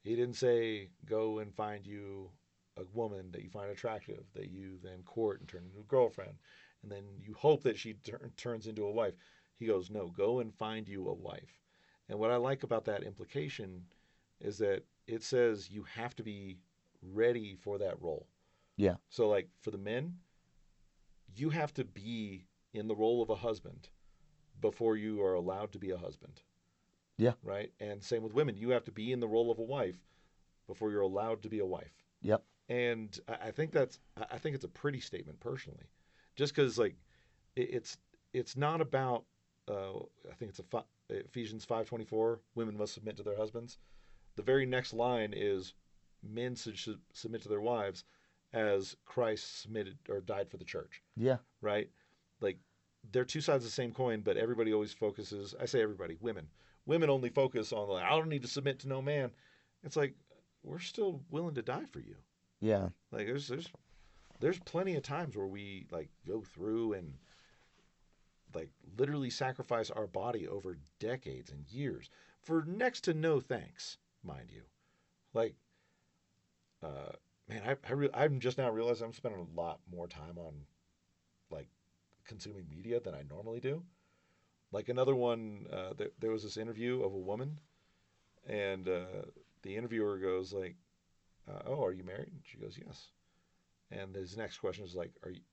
Speaker 2: He didn't say, "Go and find you a woman that you find attractive that you then court and turn into a girlfriend, and then you hope that she turns into a wife." He goes, "No, go and find you a wife." And what I like about that implication is that it says you have to be ready for that role.
Speaker 3: Yeah.
Speaker 2: So, like for the men, you have to be in the role of a husband before you are allowed to be a husband,
Speaker 3: Yeah.
Speaker 2: right? And same with women, you have to be in the role of a wife before you're allowed to be a wife.
Speaker 3: Yep.
Speaker 2: And I think it's a pretty statement personally, just because like it's it's not about I think it's Ephesians 5:24, women must submit to their husbands. The very next line is men should submit to their wives as Christ submitted or died for the church,
Speaker 3: Yeah.
Speaker 2: right? Like they're two sides of the same coin, but everybody always focuses. I say everybody, women. women only focus on like I don't need to submit to no man. It's like we're still willing to die for you.
Speaker 3: Yeah.
Speaker 2: Like there's plenty of times where we like go through and like literally sacrifice our body over decades and years for next to no thanks, mind you. Like, uh, man, I'm just now realizing I'm spending a lot more time on like consuming media than I normally do. Like another one, there was this interview of a woman, and the interviewer goes like, "Oh, are you married?" And she goes, "Yes." And his next question is like,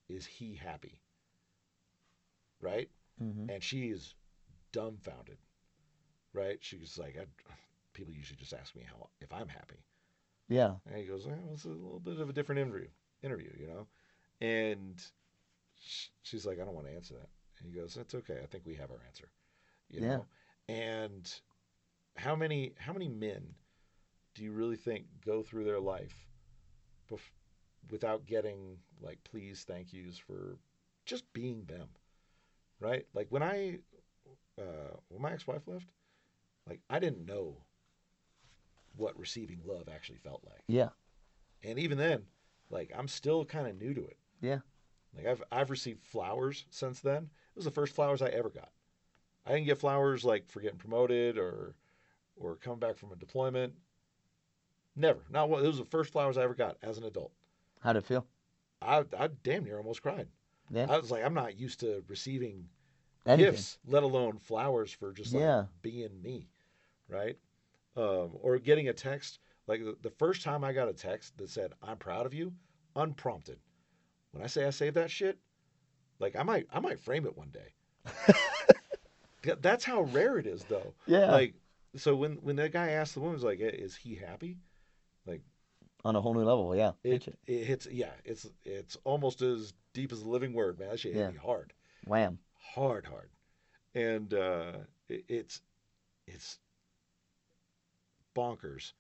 Speaker 2: "Is he happy?" Right?
Speaker 3: Hmm.
Speaker 2: And she is dumbfounded. Right? She's like, "People usually just ask me how if I'm happy."
Speaker 3: Yeah.
Speaker 2: And he goes, "Well, it's a little bit of a different interview, you know." And she's like, "I don't want to answer that." And he goes, "That's okay. I think we have our answer." You
Speaker 3: Yeah.
Speaker 2: know, and how many men do you really think go through their life bef- without getting like please, thank yous for just being them, right? Like when my ex-wife left, like I didn't know what receiving love actually felt like,
Speaker 3: Yeah.
Speaker 2: and even then, like I'm still kind of new to it.
Speaker 3: Yeah.
Speaker 2: Like I've received flowers since then. It was the first flowers I ever got. I didn't get flowers like for getting promoted or coming back from a deployment. Never. Not one. It was the first flowers I ever got as an adult.
Speaker 3: How'd it feel?
Speaker 2: I damn near almost cried.
Speaker 3: Yeah.
Speaker 2: I was like, I'm not used to receiving
Speaker 3: Anything.
Speaker 2: gifts, let alone flowers for just like
Speaker 3: Yeah.
Speaker 2: being me, right? Or getting a text. Like the first time I got a text that said, "I'm proud of you," unprompted. When I say I saved that shit, like I might frame it one day. That's how rare it is, though.
Speaker 3: Yeah.
Speaker 2: Like, so when that guy asked the woman, was like, "Is he happy?" Like,
Speaker 3: On a whole new level. Yeah.
Speaker 2: it
Speaker 3: Hit you.
Speaker 2: it hits. Yeah, it's almost as deep as a living word, man. That shit hit
Speaker 3: Yeah.
Speaker 2: me hard,
Speaker 3: Wham.
Speaker 2: hard, and it's bonkers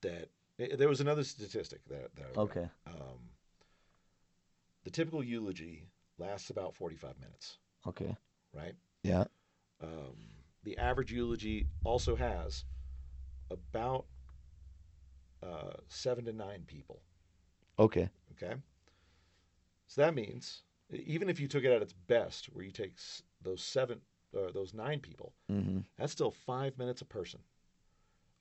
Speaker 2: that there was another statistic that I read.
Speaker 3: Okay.
Speaker 2: The typical eulogy lasts about 45 minutes,
Speaker 3: Okay.
Speaker 2: right?
Speaker 3: Yeah.
Speaker 2: Um, the average eulogy also has about 7 to 9 people.
Speaker 3: Okay.
Speaker 2: Okay, so that means even if you took it at its best, where you take those seven or those 9 people,
Speaker 3: Mm-hmm.
Speaker 2: that's still 5 minutes a person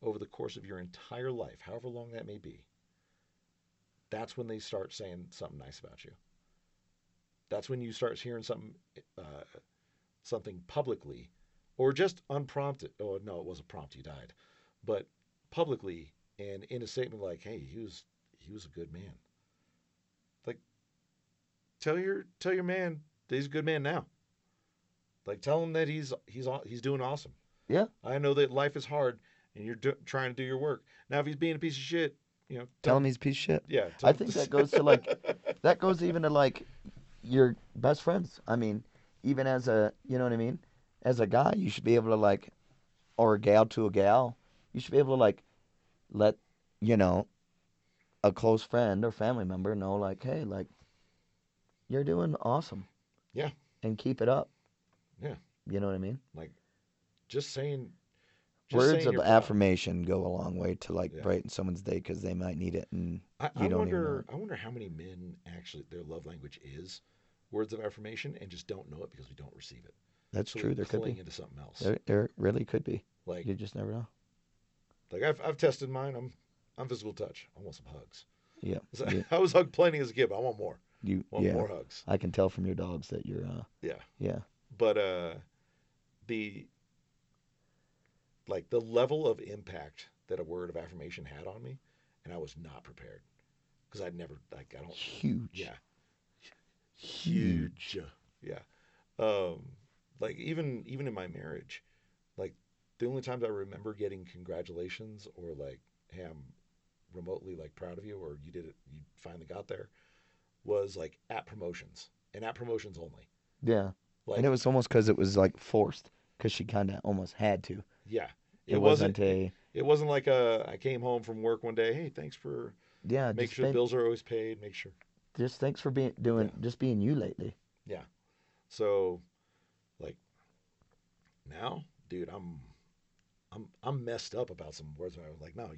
Speaker 2: over the course of your entire life, however long that may be. That's when they start saying something nice about you. That's when you start hearing something publicly, or just unprompted. Oh no, it wasn't prompt. He died, but publicly and in a statement like, "Hey, he was a good man." Like tell your man that he's a good man now. Like tell him that he's doing awesome.
Speaker 3: Yeah.
Speaker 2: I know that life is hard and you're trying to do your work. Now if he's being a piece of shit,
Speaker 3: Tell
Speaker 2: tell
Speaker 3: him he's a piece of shit.
Speaker 2: yeah,
Speaker 3: I
Speaker 2: tell
Speaker 3: think that goes to like, that goes even to like your best friends. I mean, even as a, you know what I mean? As a guy, you should be able to like, or a gal to a gal, you should be able to like let, you know, a close friend or family member know like, hey, like, you're doing awesome
Speaker 2: yeah,
Speaker 3: and keep it up.
Speaker 2: yeah.
Speaker 3: You know what I mean?
Speaker 2: Like just saying just
Speaker 3: Words
Speaker 2: saying
Speaker 3: of
Speaker 2: you're proud.
Speaker 3: affirmation go a long way to like
Speaker 2: Yeah.
Speaker 3: brighten someone's day because they might need it and
Speaker 2: I
Speaker 3: you don't even know
Speaker 2: wonder
Speaker 3: it.
Speaker 2: I wonder how many men actually their love language is words of affirmation and just don't know it because we don't receive it.
Speaker 3: That's
Speaker 2: So we
Speaker 3: true. There could
Speaker 2: cling
Speaker 3: be.
Speaker 2: into something else.
Speaker 3: There really could be.
Speaker 2: Like
Speaker 3: You just never know.
Speaker 2: I've tested mine. I'm physical touch. I want some hugs.
Speaker 3: Yeah.
Speaker 2: So
Speaker 3: You,
Speaker 2: I was hugged plenty as a kid, but I want more. I want
Speaker 3: yeah.
Speaker 2: more hugs.
Speaker 3: I can tell from your dogs that you're,
Speaker 2: Yeah.
Speaker 3: yeah.
Speaker 2: But the like the level of impact that a word of affirmation had on me, and I was not prepared because I'd never like I don't
Speaker 3: Huge.
Speaker 2: yeah
Speaker 3: Huge.
Speaker 2: huge yeah um like even in my marriage like the only times I remember getting congratulations or like hey I'm remotely like proud of you or you did it you finally got there was like at promotions and at promotions only
Speaker 3: Yeah. And it
Speaker 2: like
Speaker 3: was almost because it was like forced because she kind of almost had to.
Speaker 2: yeah
Speaker 3: It
Speaker 2: it wasn't
Speaker 3: wasn't a,
Speaker 2: it wasn't like I came home from work one day hey thanks for
Speaker 3: yeah,
Speaker 2: make sure the bills are always paid make sure
Speaker 3: just thanks for being,
Speaker 2: yeah
Speaker 3: just being you lately.
Speaker 2: yeah so like now dude I'm messed up about some words. I was like, no,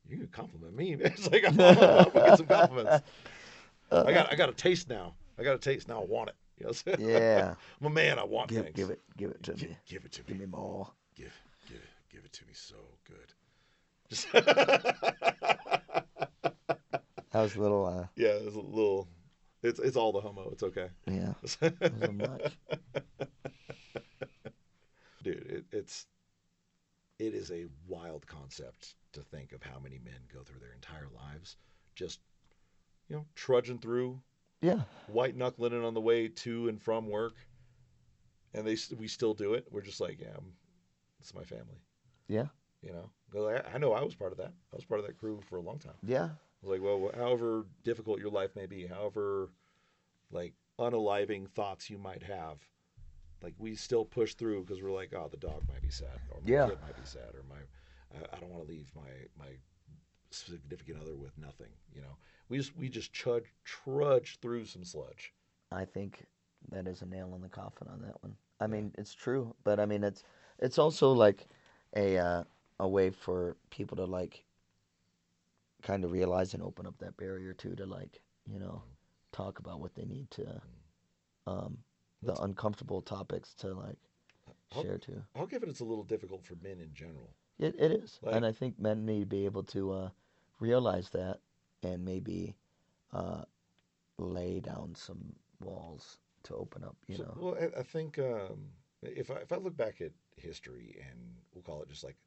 Speaker 2: you can compliment me. It's like I'm gonna get some compliments. I got a taste now. I got a taste now. I want it. You know,
Speaker 3: Yeah.
Speaker 2: I'm a man. I want things.
Speaker 3: Give it to me.
Speaker 2: Give it to
Speaker 3: Give
Speaker 2: me.
Speaker 3: me more.
Speaker 2: Give it to me so good. Just
Speaker 3: That was a little
Speaker 2: yeah, it's a little. It's all the homo. It's okay.
Speaker 3: yeah. It wasn't much.
Speaker 2: Dude, it is a wild concept to think of how many men go through their entire lives just trudging through,
Speaker 3: Yeah.
Speaker 2: white knuckling it on the way to and from work, and we still do it. We're just like, yeah, it's my family.
Speaker 3: Yeah.
Speaker 2: You know, 'cause I know I was part of that. I was part of that crew for a long time.
Speaker 3: Yeah.
Speaker 2: I was like, well, however difficult your life may be, however like unaliving thoughts you might have, like we still push through because we're like, oh, the dog might be sad, or my
Speaker 3: Yeah.
Speaker 2: kid might be sad, or I don't want to leave my significant other with nothing. You know, we just trudge through some sludge.
Speaker 3: I think that is a nail in the coffin on that one. I
Speaker 2: Yeah.
Speaker 3: mean, it's true, but I mean, it's also like a uh, a way for people to like kind of realize and open up that barrier too to like talk about what they need to um the
Speaker 2: Let's.
Speaker 3: uncomfortable topics to like
Speaker 2: I'll,
Speaker 3: share too.
Speaker 2: I'll give it's a little difficult for men in general.
Speaker 3: It is, and
Speaker 2: Like,
Speaker 3: I think men need to be able to realize that and maybe uh lay down some walls to open up. You
Speaker 2: so,
Speaker 3: know.
Speaker 2: well, I think if I look back at history and we'll call it just like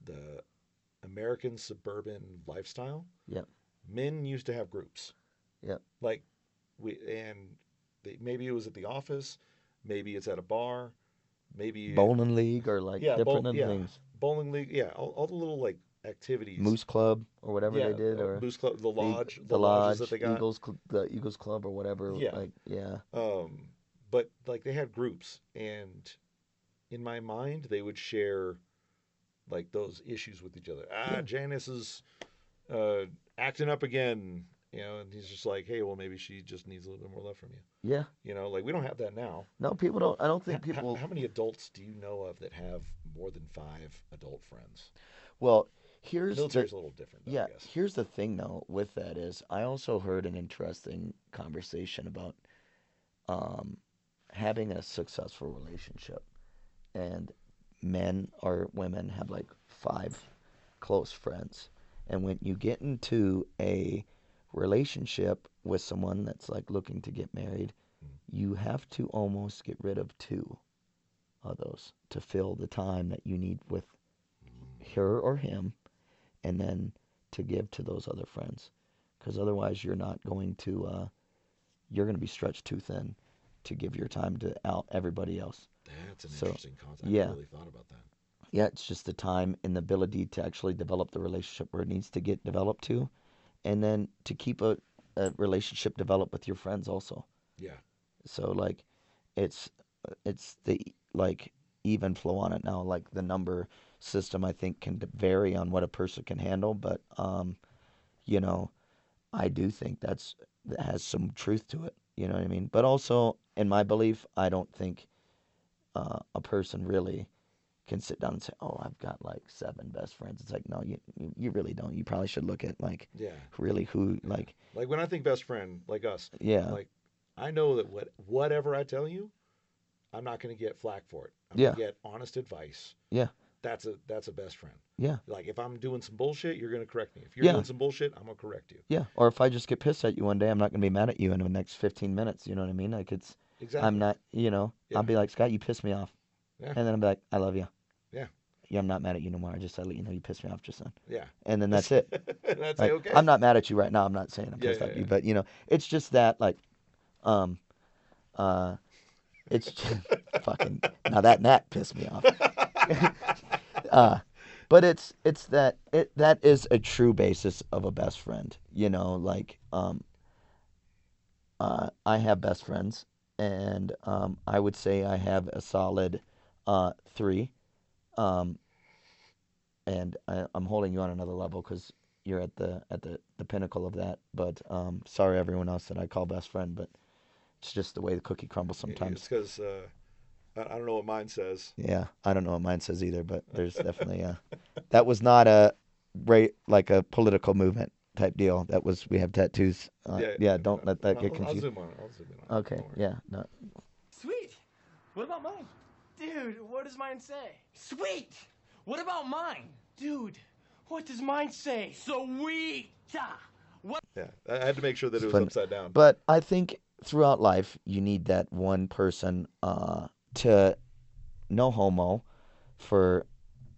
Speaker 2: the American suburban lifestyle,
Speaker 3: Yep.
Speaker 2: men used to have groups.
Speaker 3: Yep.
Speaker 2: Like maybe it was at the office, maybe it's at a bar, maybe
Speaker 3: Bowling league or like different other
Speaker 2: yeah,
Speaker 3: things.
Speaker 2: bowling league, yeah, all the little like activities.
Speaker 3: Moose Club or whatever
Speaker 2: Yeah,
Speaker 3: they did, or
Speaker 2: Moose Club,
Speaker 3: the
Speaker 2: the lodges that
Speaker 3: Lodge,
Speaker 2: they got.
Speaker 3: The Eagles Club or whatever.
Speaker 2: Yeah,
Speaker 3: Like yeah,
Speaker 2: but like they had groups, and in my mind, they would share like those issues with each other. Ah,
Speaker 3: yeah,
Speaker 2: Janice is uh, acting up again, and he's just like, hey, well, maybe she just needs a little bit more love from you.
Speaker 3: yeah.
Speaker 2: Like we don't have that now.
Speaker 3: No, people don't. I don't think people.
Speaker 2: How many adults do you know of that have more than five adult friends?
Speaker 3: Well,
Speaker 2: The
Speaker 3: here's the
Speaker 2: military's a little different, though,
Speaker 3: yeah.
Speaker 2: I guess.
Speaker 3: Here's the thing though. With that is, I also heard an interesting conversation about um having a successful relationship, and men or women have like five close friends. And when you get into a relationship with someone that's like looking to get married,
Speaker 2: Mm.
Speaker 3: you have to almost get rid of two of those to fill the time that you need with her or him, and then to give to those other friends. Because otherwise, you're going to be stretched too thin to give your time to out everybody else.
Speaker 2: That's an
Speaker 3: So,
Speaker 2: interesting concept. I never
Speaker 3: yeah,
Speaker 2: really thought about that.
Speaker 3: yeah, it's just the time and the ability to actually develop the relationship where it needs to get developed to, and then to keep a relationship developed with your friends also.
Speaker 2: Yeah.
Speaker 3: So like, it's it's the like even flow on it now. Like the number system, I think can vary on what a person can handle, but you know, I do think that has some truth to it. You know what I mean? But also, in my belief, I don't think a person really can sit down and say, "Oh, I've got like seven best friends." It's like, no, you really don't. You probably should look at like
Speaker 2: Yeah.
Speaker 3: really who
Speaker 2: Yeah.
Speaker 3: like
Speaker 2: Like when I think best friend, like us, I'm
Speaker 3: yeah
Speaker 2: like, I know that whatever I tell you, I'm not going to get flack for it. I'm going
Speaker 3: yeah
Speaker 2: to get honest advice.
Speaker 3: yeah
Speaker 2: That's a best friend.
Speaker 3: yeah
Speaker 2: Like if I'm doing some bullshit, you're going to correct me. If you're
Speaker 3: yeah
Speaker 2: doing some bullshit, I'm going to correct you.
Speaker 3: yeah. Or if I just get pissed at you one day, I'm not gonna be mad at you in the next 15 minutes. You know what I mean? Like I'm
Speaker 2: Exactly.
Speaker 3: not. I'll
Speaker 2: Yeah.
Speaker 3: be like, Scott, you pissed me off,
Speaker 2: Yeah.
Speaker 3: and then I'll be like, I love you.
Speaker 2: Yeah.
Speaker 3: Yeah, I'm not mad at you no more. I just I let you know you pissed me off just then,
Speaker 2: Yeah.
Speaker 3: and then that's it.
Speaker 2: And I'd say
Speaker 3: Like
Speaker 2: okay.
Speaker 3: I'm not mad at you right now. I'm not saying I'm
Speaker 2: Yeah.
Speaker 3: pissed at
Speaker 2: Yeah.
Speaker 3: you, but it's just that like um uh it's just, fucking now that pissed me off.
Speaker 2: Yeah.
Speaker 3: uh but it's that is a true basis of a best friend. Like I have best friends, and I would say I have a solid three. Um, and I'm holding you on another level because you're at the pinnacle of that. But sorry everyone else that I call best friend, but it's just the way the cookie crumbles
Speaker 2: It's
Speaker 3: sometimes.
Speaker 2: because I don't know what mine says.
Speaker 3: Yeah, I don't know what mine says either, but there's definitely that was not a like a political movement type deal. That was we have tattoos.
Speaker 2: Yeah,
Speaker 3: Yeah, don't let that get
Speaker 2: I'll
Speaker 3: confused.
Speaker 2: zoom on it. I'll zoom in on it.
Speaker 3: Okay,
Speaker 2: Don't worry.
Speaker 3: yeah, no.
Speaker 1: Sweet. What about mine? Dude, what does mine say? Sweet. What about mine? Dude, what does mine say? Sweet. What?
Speaker 2: Yeah, I had to make sure that
Speaker 3: It's
Speaker 2: it was
Speaker 3: fun.
Speaker 2: upside down.
Speaker 3: But I think throughout life you need that one person to no homo for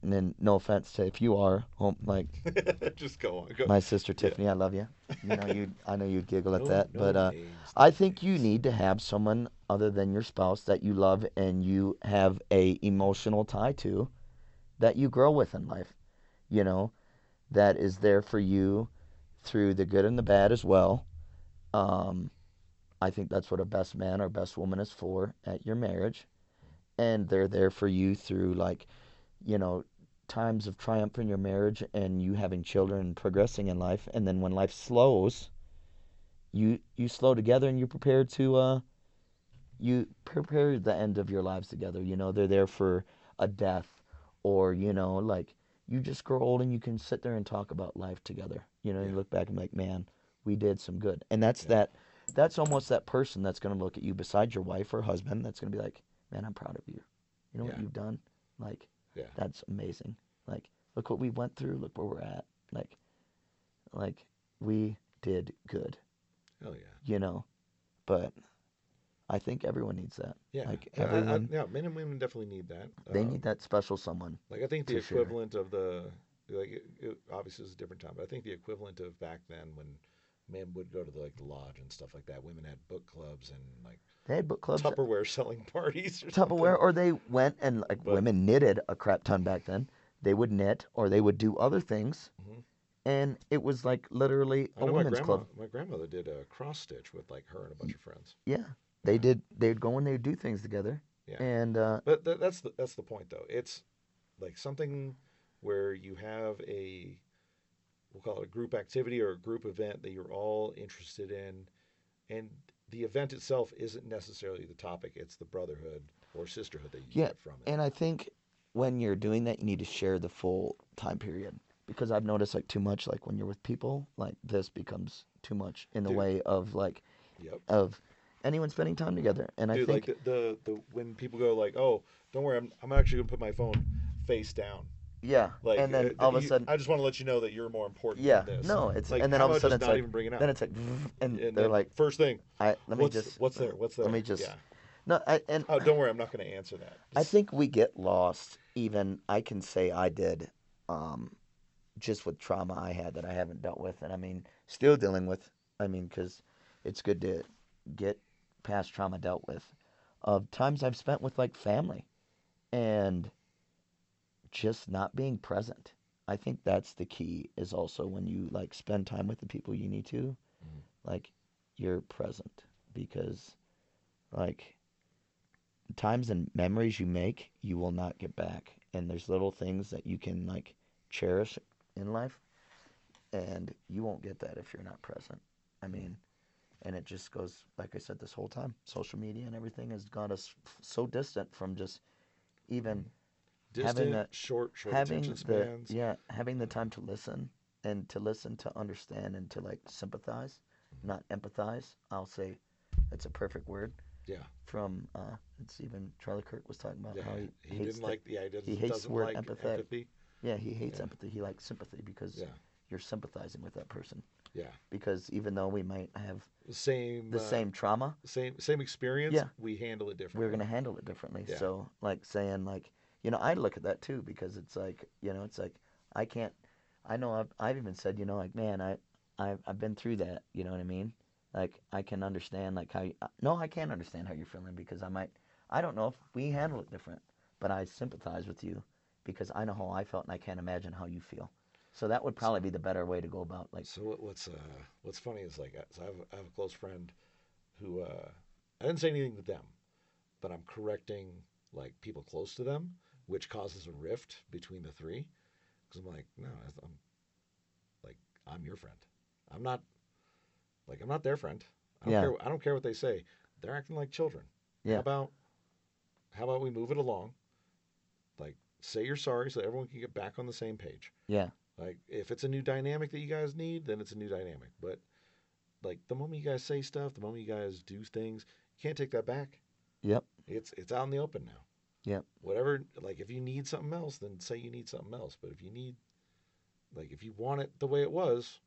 Speaker 3: and then no offense to if you are home like
Speaker 2: Just go on. Go.
Speaker 3: my sister
Speaker 2: Yeah.
Speaker 3: Tiffany, I love you. You know you I know you'd giggle at
Speaker 2: No,
Speaker 3: that,
Speaker 2: no
Speaker 3: but
Speaker 2: names. No
Speaker 3: I think you
Speaker 2: names.
Speaker 3: need to have someone other than your spouse that you love and you have a emotional tie to that you grow with in life, you know, that is there for you through the good and the bad as well. Um, I think that's what a best man or best woman is for at your marriage. And they're there for you through like, you know, times of triumph in your marriage and you having children and progressing in life. And then when life slows, you slow together and you prepare the end of your lives together. You know, they're there for a death or, you know, like you just grow old and you can sit there and talk about life together. You know,
Speaker 2: Yeah.
Speaker 3: you look back and be like, man, we did some good. And
Speaker 2: Yeah.
Speaker 3: that's almost that person that's going to look at you beside your wife or husband that's going to be like, man, I'm proud of you. You know what
Speaker 2: Yeah.
Speaker 3: you've done? Like,
Speaker 2: Yeah.
Speaker 3: that's amazing. Like, look what we went through. Look where we're at. Like we did good,
Speaker 2: Hell yeah.
Speaker 3: you know. But I think everyone needs that.
Speaker 2: Yeah.
Speaker 3: Like everyone,
Speaker 2: Yeah. Men and women definitely need that.
Speaker 3: they need that special someone
Speaker 2: Like I think the
Speaker 3: to share.
Speaker 2: equivalent of the like it obviously it's a different time, but I think the equivalent of back then when men would go to the lodge and stuff like that. Women had book clubs and like
Speaker 3: They had book clubs,
Speaker 2: Tupperware selling parties or
Speaker 3: Tupperware,
Speaker 2: something.
Speaker 3: or they went and like
Speaker 2: But
Speaker 3: women knitted a crap ton back then. They would knit or they would do other things,
Speaker 2: mhm.
Speaker 3: and it was like literally
Speaker 2: I
Speaker 3: a
Speaker 2: know
Speaker 3: women's club.
Speaker 2: my grandmother did a cross stitch with like her and a bunch of friends.
Speaker 3: Yeah, they
Speaker 2: Yeah.
Speaker 3: did. They'd go and they'd do things together,
Speaker 2: Yeah.
Speaker 3: and
Speaker 2: But that's the point though. It's like something where you have a we'll call it a group activity or a group event that you're all interested in, and the event itself isn't necessarily the topic. It's the brotherhood or sisterhood that you
Speaker 3: yeah,
Speaker 2: get from it.
Speaker 3: and I think when you're doing that, you need to share the full time period because I've noticed like too much like when you're with people like this becomes too much in the
Speaker 2: Dude,
Speaker 3: way of like
Speaker 2: yep.
Speaker 3: of anyone spending time together, and I
Speaker 2: Dude, like
Speaker 3: think
Speaker 2: the when people go like, "Oh, don't worry, I'm actually gonna put my phone face down."
Speaker 3: yeah,
Speaker 2: Like,
Speaker 3: and then all of a sudden
Speaker 2: I just want to let you know that you're more important
Speaker 3: yeah,
Speaker 2: than this.
Speaker 3: no, it's
Speaker 2: Like,
Speaker 3: and then
Speaker 2: how
Speaker 3: all of a
Speaker 2: about
Speaker 3: sudden
Speaker 2: just
Speaker 3: it's
Speaker 2: not
Speaker 3: like
Speaker 2: even bring it
Speaker 3: then
Speaker 2: up?
Speaker 3: it's like and
Speaker 2: And
Speaker 3: they're
Speaker 2: then
Speaker 3: like
Speaker 2: first thing,
Speaker 3: I let me just
Speaker 2: what's there? What's
Speaker 3: let
Speaker 2: there?
Speaker 3: me just
Speaker 2: Yeah.
Speaker 3: no and
Speaker 2: Oh, don't worry, I'm not going to answer that.
Speaker 3: I think we get lost even I can say I did um just with trauma I had that I haven't dealt with and I mean still dealing with I mean cuz it's good to get past trauma dealt with of times I've spent with like family and just not being present. I think that's the key is also when you like spend time with the people you need to
Speaker 2: Mhm.
Speaker 3: like you're present because like times and memories you make you will not get back and there's little things that you can like cherish in life and you won't get that if you're not present. I mean, and it just goes like I said this whole time. Social media and everything has got us so distant from just even having
Speaker 2: Distant, short
Speaker 3: having
Speaker 2: attention
Speaker 3: the
Speaker 2: spans.
Speaker 3: yeah having the time to listen and to listen to understand and to like sympathize,
Speaker 2: Mhm.
Speaker 3: not empathize. I'll say that's a perfect word
Speaker 2: Yeah,
Speaker 3: from it's even Charlie Kirk was talking about
Speaker 2: yeah.
Speaker 3: how he
Speaker 2: He
Speaker 3: hates
Speaker 2: didn't
Speaker 3: that
Speaker 2: like. Yeah, he
Speaker 3: he hates the
Speaker 2: doesn't
Speaker 3: word
Speaker 2: like
Speaker 3: empathetic.
Speaker 2: empathy.
Speaker 3: Yeah, he hates
Speaker 2: Yeah,
Speaker 3: empathy. He likes sympathy because
Speaker 2: yeah,
Speaker 3: you're sympathizing with that person.
Speaker 2: yeah.
Speaker 3: Because even though we might have
Speaker 2: Same,
Speaker 3: the same trauma,
Speaker 2: same experience.
Speaker 3: yeah,
Speaker 2: We handle it
Speaker 3: we're
Speaker 2: differently.
Speaker 3: gonna handle it differently.
Speaker 2: Yeah,
Speaker 3: So like saying like I look at that too because it's like it's like I can't. I know I've even said like man I've been through that. You know what I mean? Like I can understand like how no I can't understand how you're feeling because I don't know if we handle it different, but I sympathize with you because I know how I felt and I can't imagine how you feel. So that would
Speaker 2: so
Speaker 3: probably be the better way to go about like
Speaker 2: so what's funny is like so I have a close friend who I didn't say anything to them, but I'm correcting like people close to them, which causes a rift between the three. Because I'm like, no, I'm like I'm your friend. I'm not I'm not their friend. I don't
Speaker 3: yeah
Speaker 2: care. I don't care what they say. They're acting like children. How
Speaker 3: yeah
Speaker 2: about how about we move it along? Like, say you're sorry so everyone can get back on the same page.
Speaker 3: Yeah.
Speaker 2: Like, if it's a new dynamic that you guys need, then it's a new dynamic. But like the moment you guys say stuff, the moment you guys do things, you can't take that back.
Speaker 3: Yep.
Speaker 2: It's out in the open now.
Speaker 3: Yep.
Speaker 2: Whatever, like if you need something else, then say you need something else. But if you want it the way it was,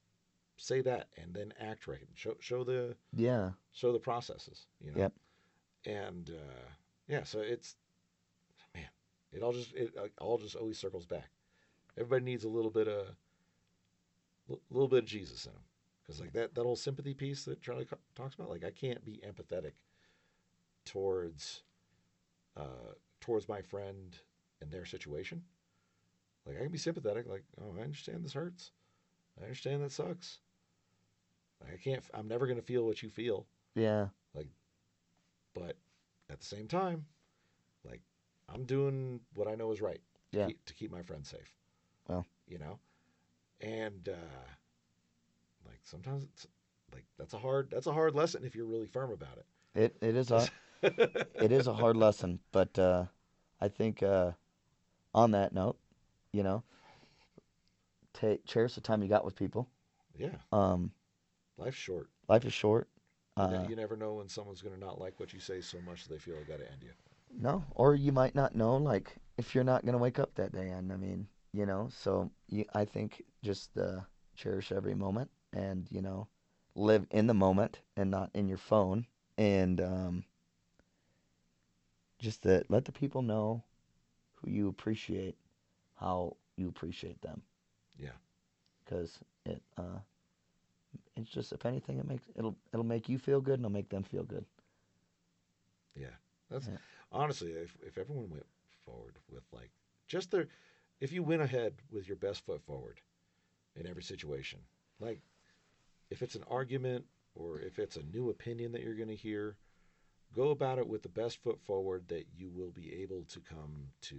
Speaker 2: say that and then act right. Show the processes.
Speaker 3: Yep.
Speaker 2: And yeah, so it's man, it all just always circles back. Everybody needs a little bit of Jesus in them, because like that whole sympathy piece that Chiarlie talks about, like I can't be empathetic towards my friend and their situation. Like I can be sympathetic, like, oh, I understand this hurts. I understand that sucks. Like, I'm never gonna feel what you feel.
Speaker 3: Yeah.
Speaker 2: Like, but at the same time, like I'm doing what I know is right. To keep my friends safe.
Speaker 3: Well,
Speaker 2: and like sometimes it's like that's a hard lesson if you're really firm about it.
Speaker 3: It is a hard lesson, but I think on that note, cherish the time you got with people.
Speaker 2: Yeah. Life's short.
Speaker 3: Life is short.
Speaker 2: You never know when someone's going to not like what you say so much that they feel they got to end you.
Speaker 3: No, or you might not know, like, if you're not going to wake up that day. And I mean, so I think just cherish every moment and, live in the moment and not in your phone. And just let the people know who you appreciate, how you appreciate them.
Speaker 2: Yeah.
Speaker 3: Because it's just, if anything, it'll make you feel good and it'll make them feel good.
Speaker 2: Yeah. Honestly, if everyone went forward with like if you went ahead with your best foot forward in every situation, like if it's an argument or if it's a new opinion that you're going to hear, go about it with the best foot forward that you will be able to come to,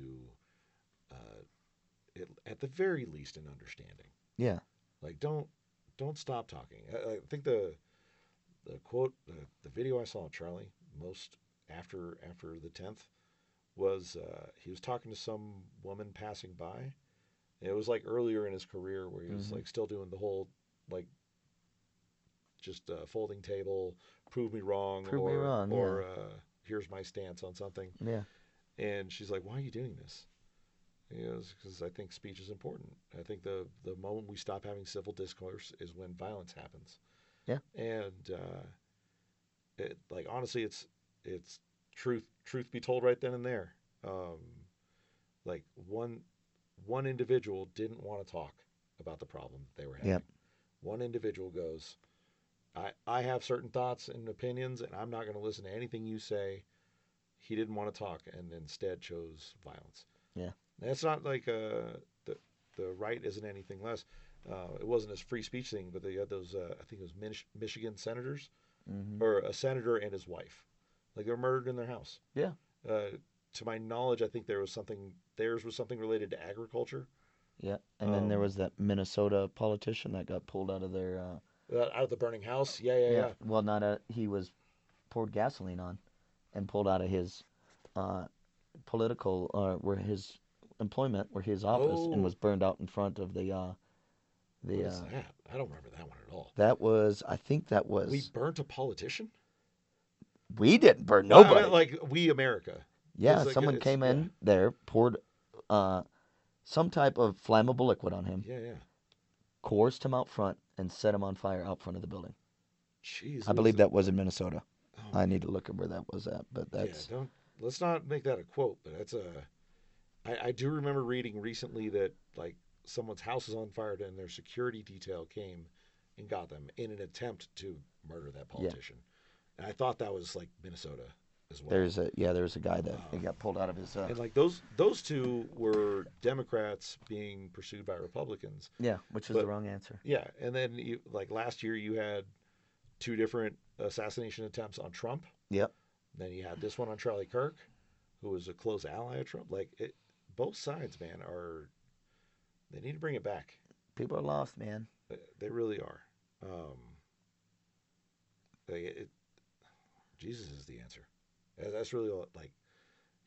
Speaker 2: at the very least, an understanding.
Speaker 3: Yeah.
Speaker 2: Like don't stop talking. I think the quote, the video I saw of Chiarlie most after the 10th was he was talking to some woman passing by. And it was like earlier in his career where he was like still doing the whole like just folding table, prove me wrong, or here's my stance on something.
Speaker 3: Yeah.
Speaker 2: And she's like, why are you doing this? He goes, because I think speech is important. I think the moment we stop having civil discourse is when violence happens.
Speaker 3: Yeah.
Speaker 2: And like honestly, it's truth be told right then and there. Like one individual didn't want to talk about the problem that they were having.
Speaker 3: Yep.
Speaker 2: One individual goes, I have certain thoughts and opinions, and I'm not going to listen to anything you say. He didn't want to talk, and instead chose violence.
Speaker 3: Yeah.
Speaker 2: That's not like the right isn't anything less. It wasn't a free speech thing, but they had those, I think it was Michigan senators, or a senator and his wife. Like they were murdered in their house.
Speaker 3: Yeah.
Speaker 2: To my knowledge, I think theirs was something related to agriculture.
Speaker 3: Yeah. And then there was that Minnesota politician that got pulled out of their...
Speaker 2: out of the burning house? Yeah.
Speaker 3: Well, he was poured gasoline on and pulled out of his political, where his employment, where his office, and was burned out in front of the...
Speaker 2: what is that? I don't remember that one at all.
Speaker 3: I think that was...
Speaker 2: We burnt a politician?
Speaker 3: We didn't burn nobody.
Speaker 2: I mean, like, we, America.
Speaker 3: Yeah, someone came in there, poured some type of flammable liquid on him.
Speaker 2: Yeah.
Speaker 3: Coerced him out front and set him on fire out front of the building.
Speaker 2: Jeez.
Speaker 3: I believe that was in Minnesota. I need to look at where that was at, but that's...
Speaker 2: Yeah, let's not make that a quote, but that's I do remember reading recently that, like, someone's house was on fire and their security detail came and got them in an attempt to murder that politician. Yeah. And I thought that was, like, Minnesota as well.
Speaker 3: There was a guy that got pulled out of his...
Speaker 2: And, like, those two were Democrats being pursued by Republicans.
Speaker 3: Yeah, which is the wrong answer.
Speaker 2: Yeah, and then, like, last year you had 2 different assassination attempts on Trump.
Speaker 3: Yep.
Speaker 2: Then you had this one on Chiarlie Kirk, who was a close ally of Trump. Like, both sides, man, they need to bring it back.
Speaker 3: People are lost, man.
Speaker 2: They really are. Jesus is the answer. That's really like,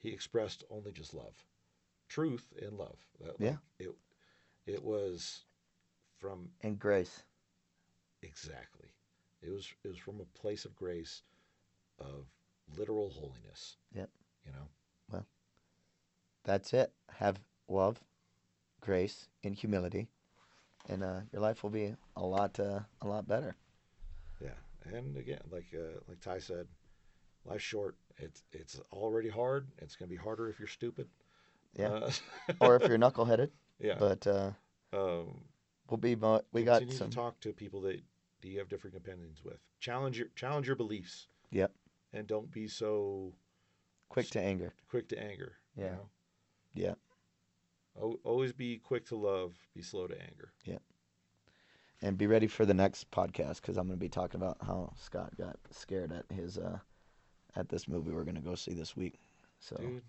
Speaker 2: he expressed only just love, truth and love.
Speaker 3: Yeah.
Speaker 2: It was from
Speaker 3: And grace.
Speaker 2: exactly. It was from a place of grace, of literal holiness.
Speaker 3: Yep.
Speaker 2: You know.
Speaker 3: Well, that's it. Have love, grace, and humility, and your life will be a lot better.
Speaker 2: Yeah, and again, like Ty said, life's short. It's already hard. It's gonna be harder if you're stupid.
Speaker 3: Yeah.
Speaker 2: Uh,
Speaker 3: Or if you're knuckleheaded.
Speaker 2: yeah.
Speaker 3: But
Speaker 2: Um,
Speaker 3: we got
Speaker 2: continue
Speaker 3: some.
Speaker 2: to talk to people that you have different opinions with. Challenge your beliefs.
Speaker 3: Yep.
Speaker 2: And don't be so
Speaker 3: Quick to anger.
Speaker 2: quick to anger.
Speaker 3: Yeah.
Speaker 2: You know?
Speaker 3: Yeah.
Speaker 2: Always be quick to love. Be slow to anger.
Speaker 3: Yeah. And be ready for the next podcast because I'm going to be talking about how Scott got scared at this movie we're going to go see this week. So,
Speaker 2: Dude,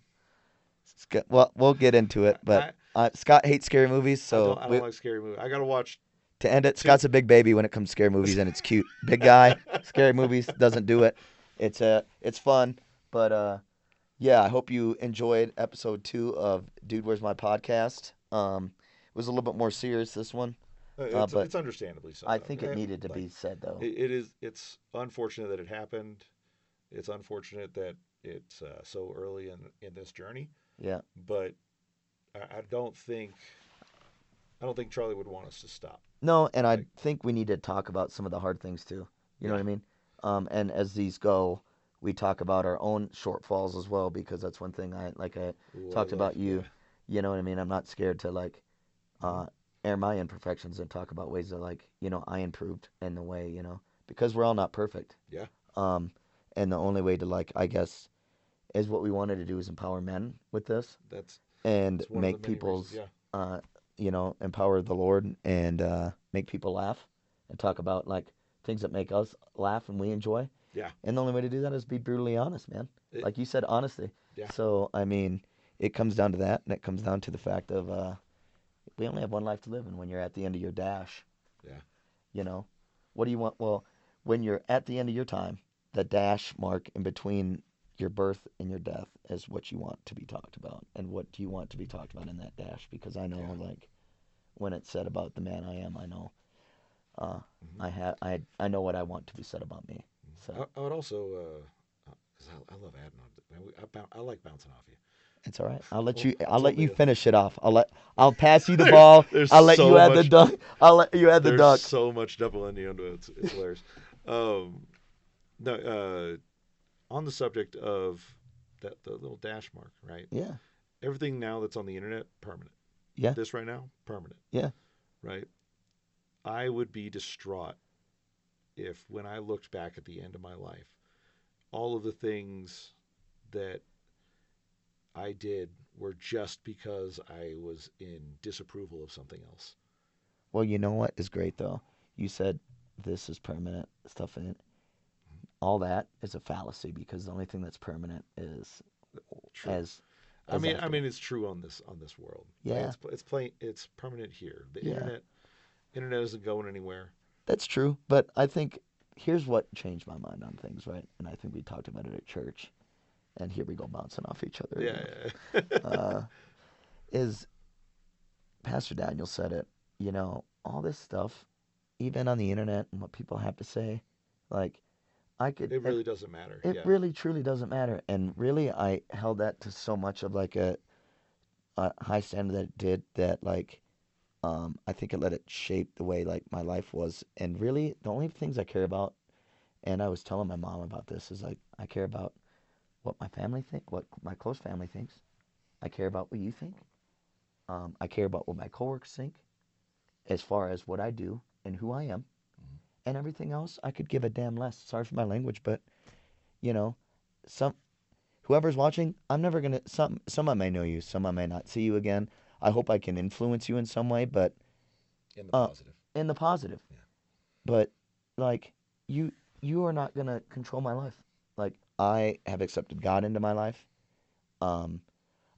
Speaker 3: well, we'll get into it. But Scott hates scary movies, so
Speaker 2: I don't like scary movies. I gotta watch.
Speaker 3: To end it, Scott's a big baby when it comes to scary movies, and it's cute. Big guy, scary movies doesn't do it. It's fun, but yeah, I hope you enjoyed episode 2 of Dude, Where's My Podcast. It was a little bit more serious this one.
Speaker 2: But
Speaker 3: it's
Speaker 2: understandably so.
Speaker 3: I think it needed to be said, though.
Speaker 2: It's unfortunate that it happened. It's unfortunate that it's so early in this journey.
Speaker 3: Yeah.
Speaker 2: But I don't think Chiarlie would want us to stop.
Speaker 3: No, and I think we need to talk about some of the hard things too. You know what I mean? And as these go, we talk about our own shortfalls as well because that's one thing I talked about you. Yeah. You know what I mean? I'm not scared to air my imperfections and talk about ways that I improved in the way, because we're all not perfect.
Speaker 2: Yeah.
Speaker 3: And the only way to I guess is what we wanted to do is empower men with this.
Speaker 2: That's
Speaker 3: make people's empower the Lord and make people laugh and talk about things that make us laugh and we enjoy.
Speaker 2: Yeah.
Speaker 3: And the only way to do that is be brutally honest, man. Like you said, honesty.
Speaker 2: Yeah.
Speaker 3: So I mean, it comes down to that, and it comes down to the fact of we only have one life to live, and when you're at the end of your dash, what do you want? Well, when you're at the end of your time, the dash mark in between your birth and your death is what you want to be talked about, and what do you want to be talked about in that dash? Because I know, when it's said about the man I am, I know, I know what I want to be said about me. So
Speaker 2: I would also, because I love adding on. I like bouncing off you.
Speaker 3: It's all right. I'll let you finish it off. I'll pass you the ball. I'll let you add the dunk. I'll let you add the dunk.
Speaker 2: There's so much double innuendo. It's hilarious. No, on the subject of the little dash mark, right?
Speaker 3: Yeah.
Speaker 2: Everything now that's on the internet, permanent.
Speaker 3: Yeah.
Speaker 2: This right now, permanent.
Speaker 3: Yeah.
Speaker 2: Right? I would be distraught if when I looked back at the end of my life, all of the things that I did were just because I was in disapproval of something else.
Speaker 3: Well, you know what is great, though? You said this is permanent stuff in it. All that is a fallacy because the only thing that's permanent is
Speaker 2: true. I mean, it's true on this world.
Speaker 3: Yeah.
Speaker 2: It's permanent here. The internet isn't going anywhere.
Speaker 3: That's true, but I think here's what changed my mind on things, right? And I think we talked about it at church. And here we go bouncing off each other.
Speaker 2: Yeah.
Speaker 3: Is Pastor Daniel said it, all this stuff, even on the internet and what people have to say,
Speaker 2: it really doesn't matter.
Speaker 3: It really truly doesn't matter. And really I held that to so much of a high standard that it did that I think it let it shape the way my life was. And really the only things I care about, and I was telling my mom about this, is I care about what my family think, what my close family thinks. I care about what you think. I care about what my coworkers think, as far as what I do and who I am, and everything else. I could give a damn less. Sorry for my language, but whoever's watching, I'm never gonna. Some I may know you, some I may not see you again. I hope I can influence you in some way, but
Speaker 2: in the positive.
Speaker 3: In the positive.
Speaker 2: Yeah.
Speaker 3: But you are not gonna control my life. I have accepted God into my life. I'm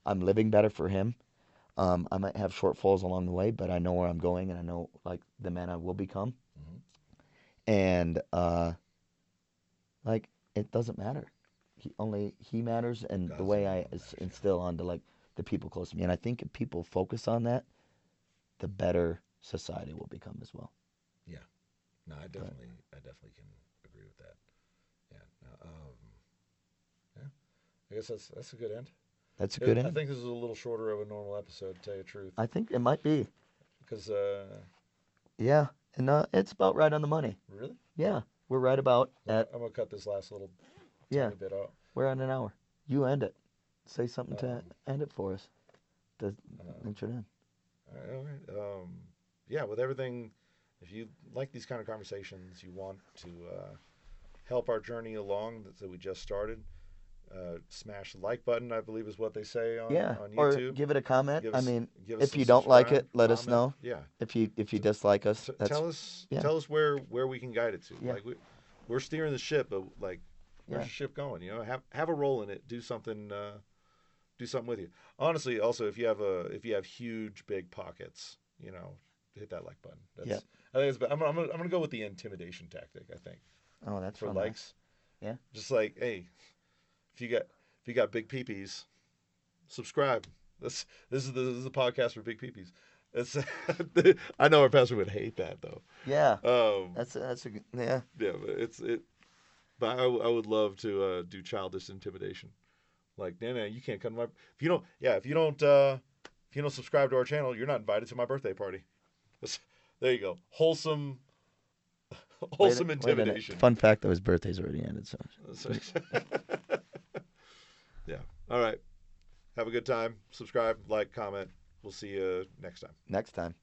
Speaker 3: living better for Him. I might have shortfalls along the way, but I know where I'm going, and I know the man I will become. Mm-hmm. And it doesn't matter. he matters, and
Speaker 2: God's
Speaker 3: the way
Speaker 2: the
Speaker 3: I
Speaker 2: only one that matters, yeah.
Speaker 3: instill onto like the people close to me. And I think if people focus on that, the better society will become as well.
Speaker 2: Yeah. No, I definitely can agree with that. Yeah. Yeah. I guess that's a good end.
Speaker 3: That's a good
Speaker 2: I
Speaker 3: end.
Speaker 2: think this is a little shorter of a normal episode, to tell you the truth.
Speaker 3: I think it might be.
Speaker 2: Because,
Speaker 3: Yeah, and it's about right on the money.
Speaker 2: really?
Speaker 3: Yeah, we're right about at.
Speaker 2: I'm going to cut this last little
Speaker 3: Yeah,
Speaker 2: tiny bit out.
Speaker 3: we're at an hour. You end it. Say something to end it for us. Thanks for that.
Speaker 2: All right. Yeah, with everything, if you like these kind of conversations, you want to help our journey along that we just started, smash the like button, I believe is what they say on YouTube.
Speaker 3: Or give it a comment.
Speaker 2: Give
Speaker 3: I
Speaker 2: us-
Speaker 3: mean,
Speaker 2: give us
Speaker 3: if
Speaker 2: some
Speaker 3: you don't like
Speaker 2: subscribe,
Speaker 3: it, let us
Speaker 2: comment.
Speaker 3: know.
Speaker 2: Yeah.
Speaker 3: If you dislike us,
Speaker 2: Tell us where we can guide it to.
Speaker 3: Yeah.
Speaker 2: Like we're steering the ship, but like where's the ship going? You know, have a role in it. Do something. Do something with you. Honestly, also if you have huge big pockets, you know, hit that like button. I think I'm gonna go with the intimidation tactic. I think.
Speaker 3: Oh, that's
Speaker 2: for
Speaker 3: fun,
Speaker 2: likes.
Speaker 3: Yeah.
Speaker 2: Just like, hey, if you got big peepees, subscribe. This is a podcast for big peepees. It's I know our pastor would hate that though.
Speaker 3: Yeah. That's a good, yeah.
Speaker 2: Yeah, but But I would love to do childish intimidation. Like, no, you can't come to my. If you don't subscribe to our channel, you're not invited to my birthday party. There you go. Wholesome intimidation.
Speaker 3: Fun fact though, his birthday's already ended. So.
Speaker 2: Yeah. All right. Have a good time. Subscribe, like, comment. We'll see you next time.
Speaker 3: Next time.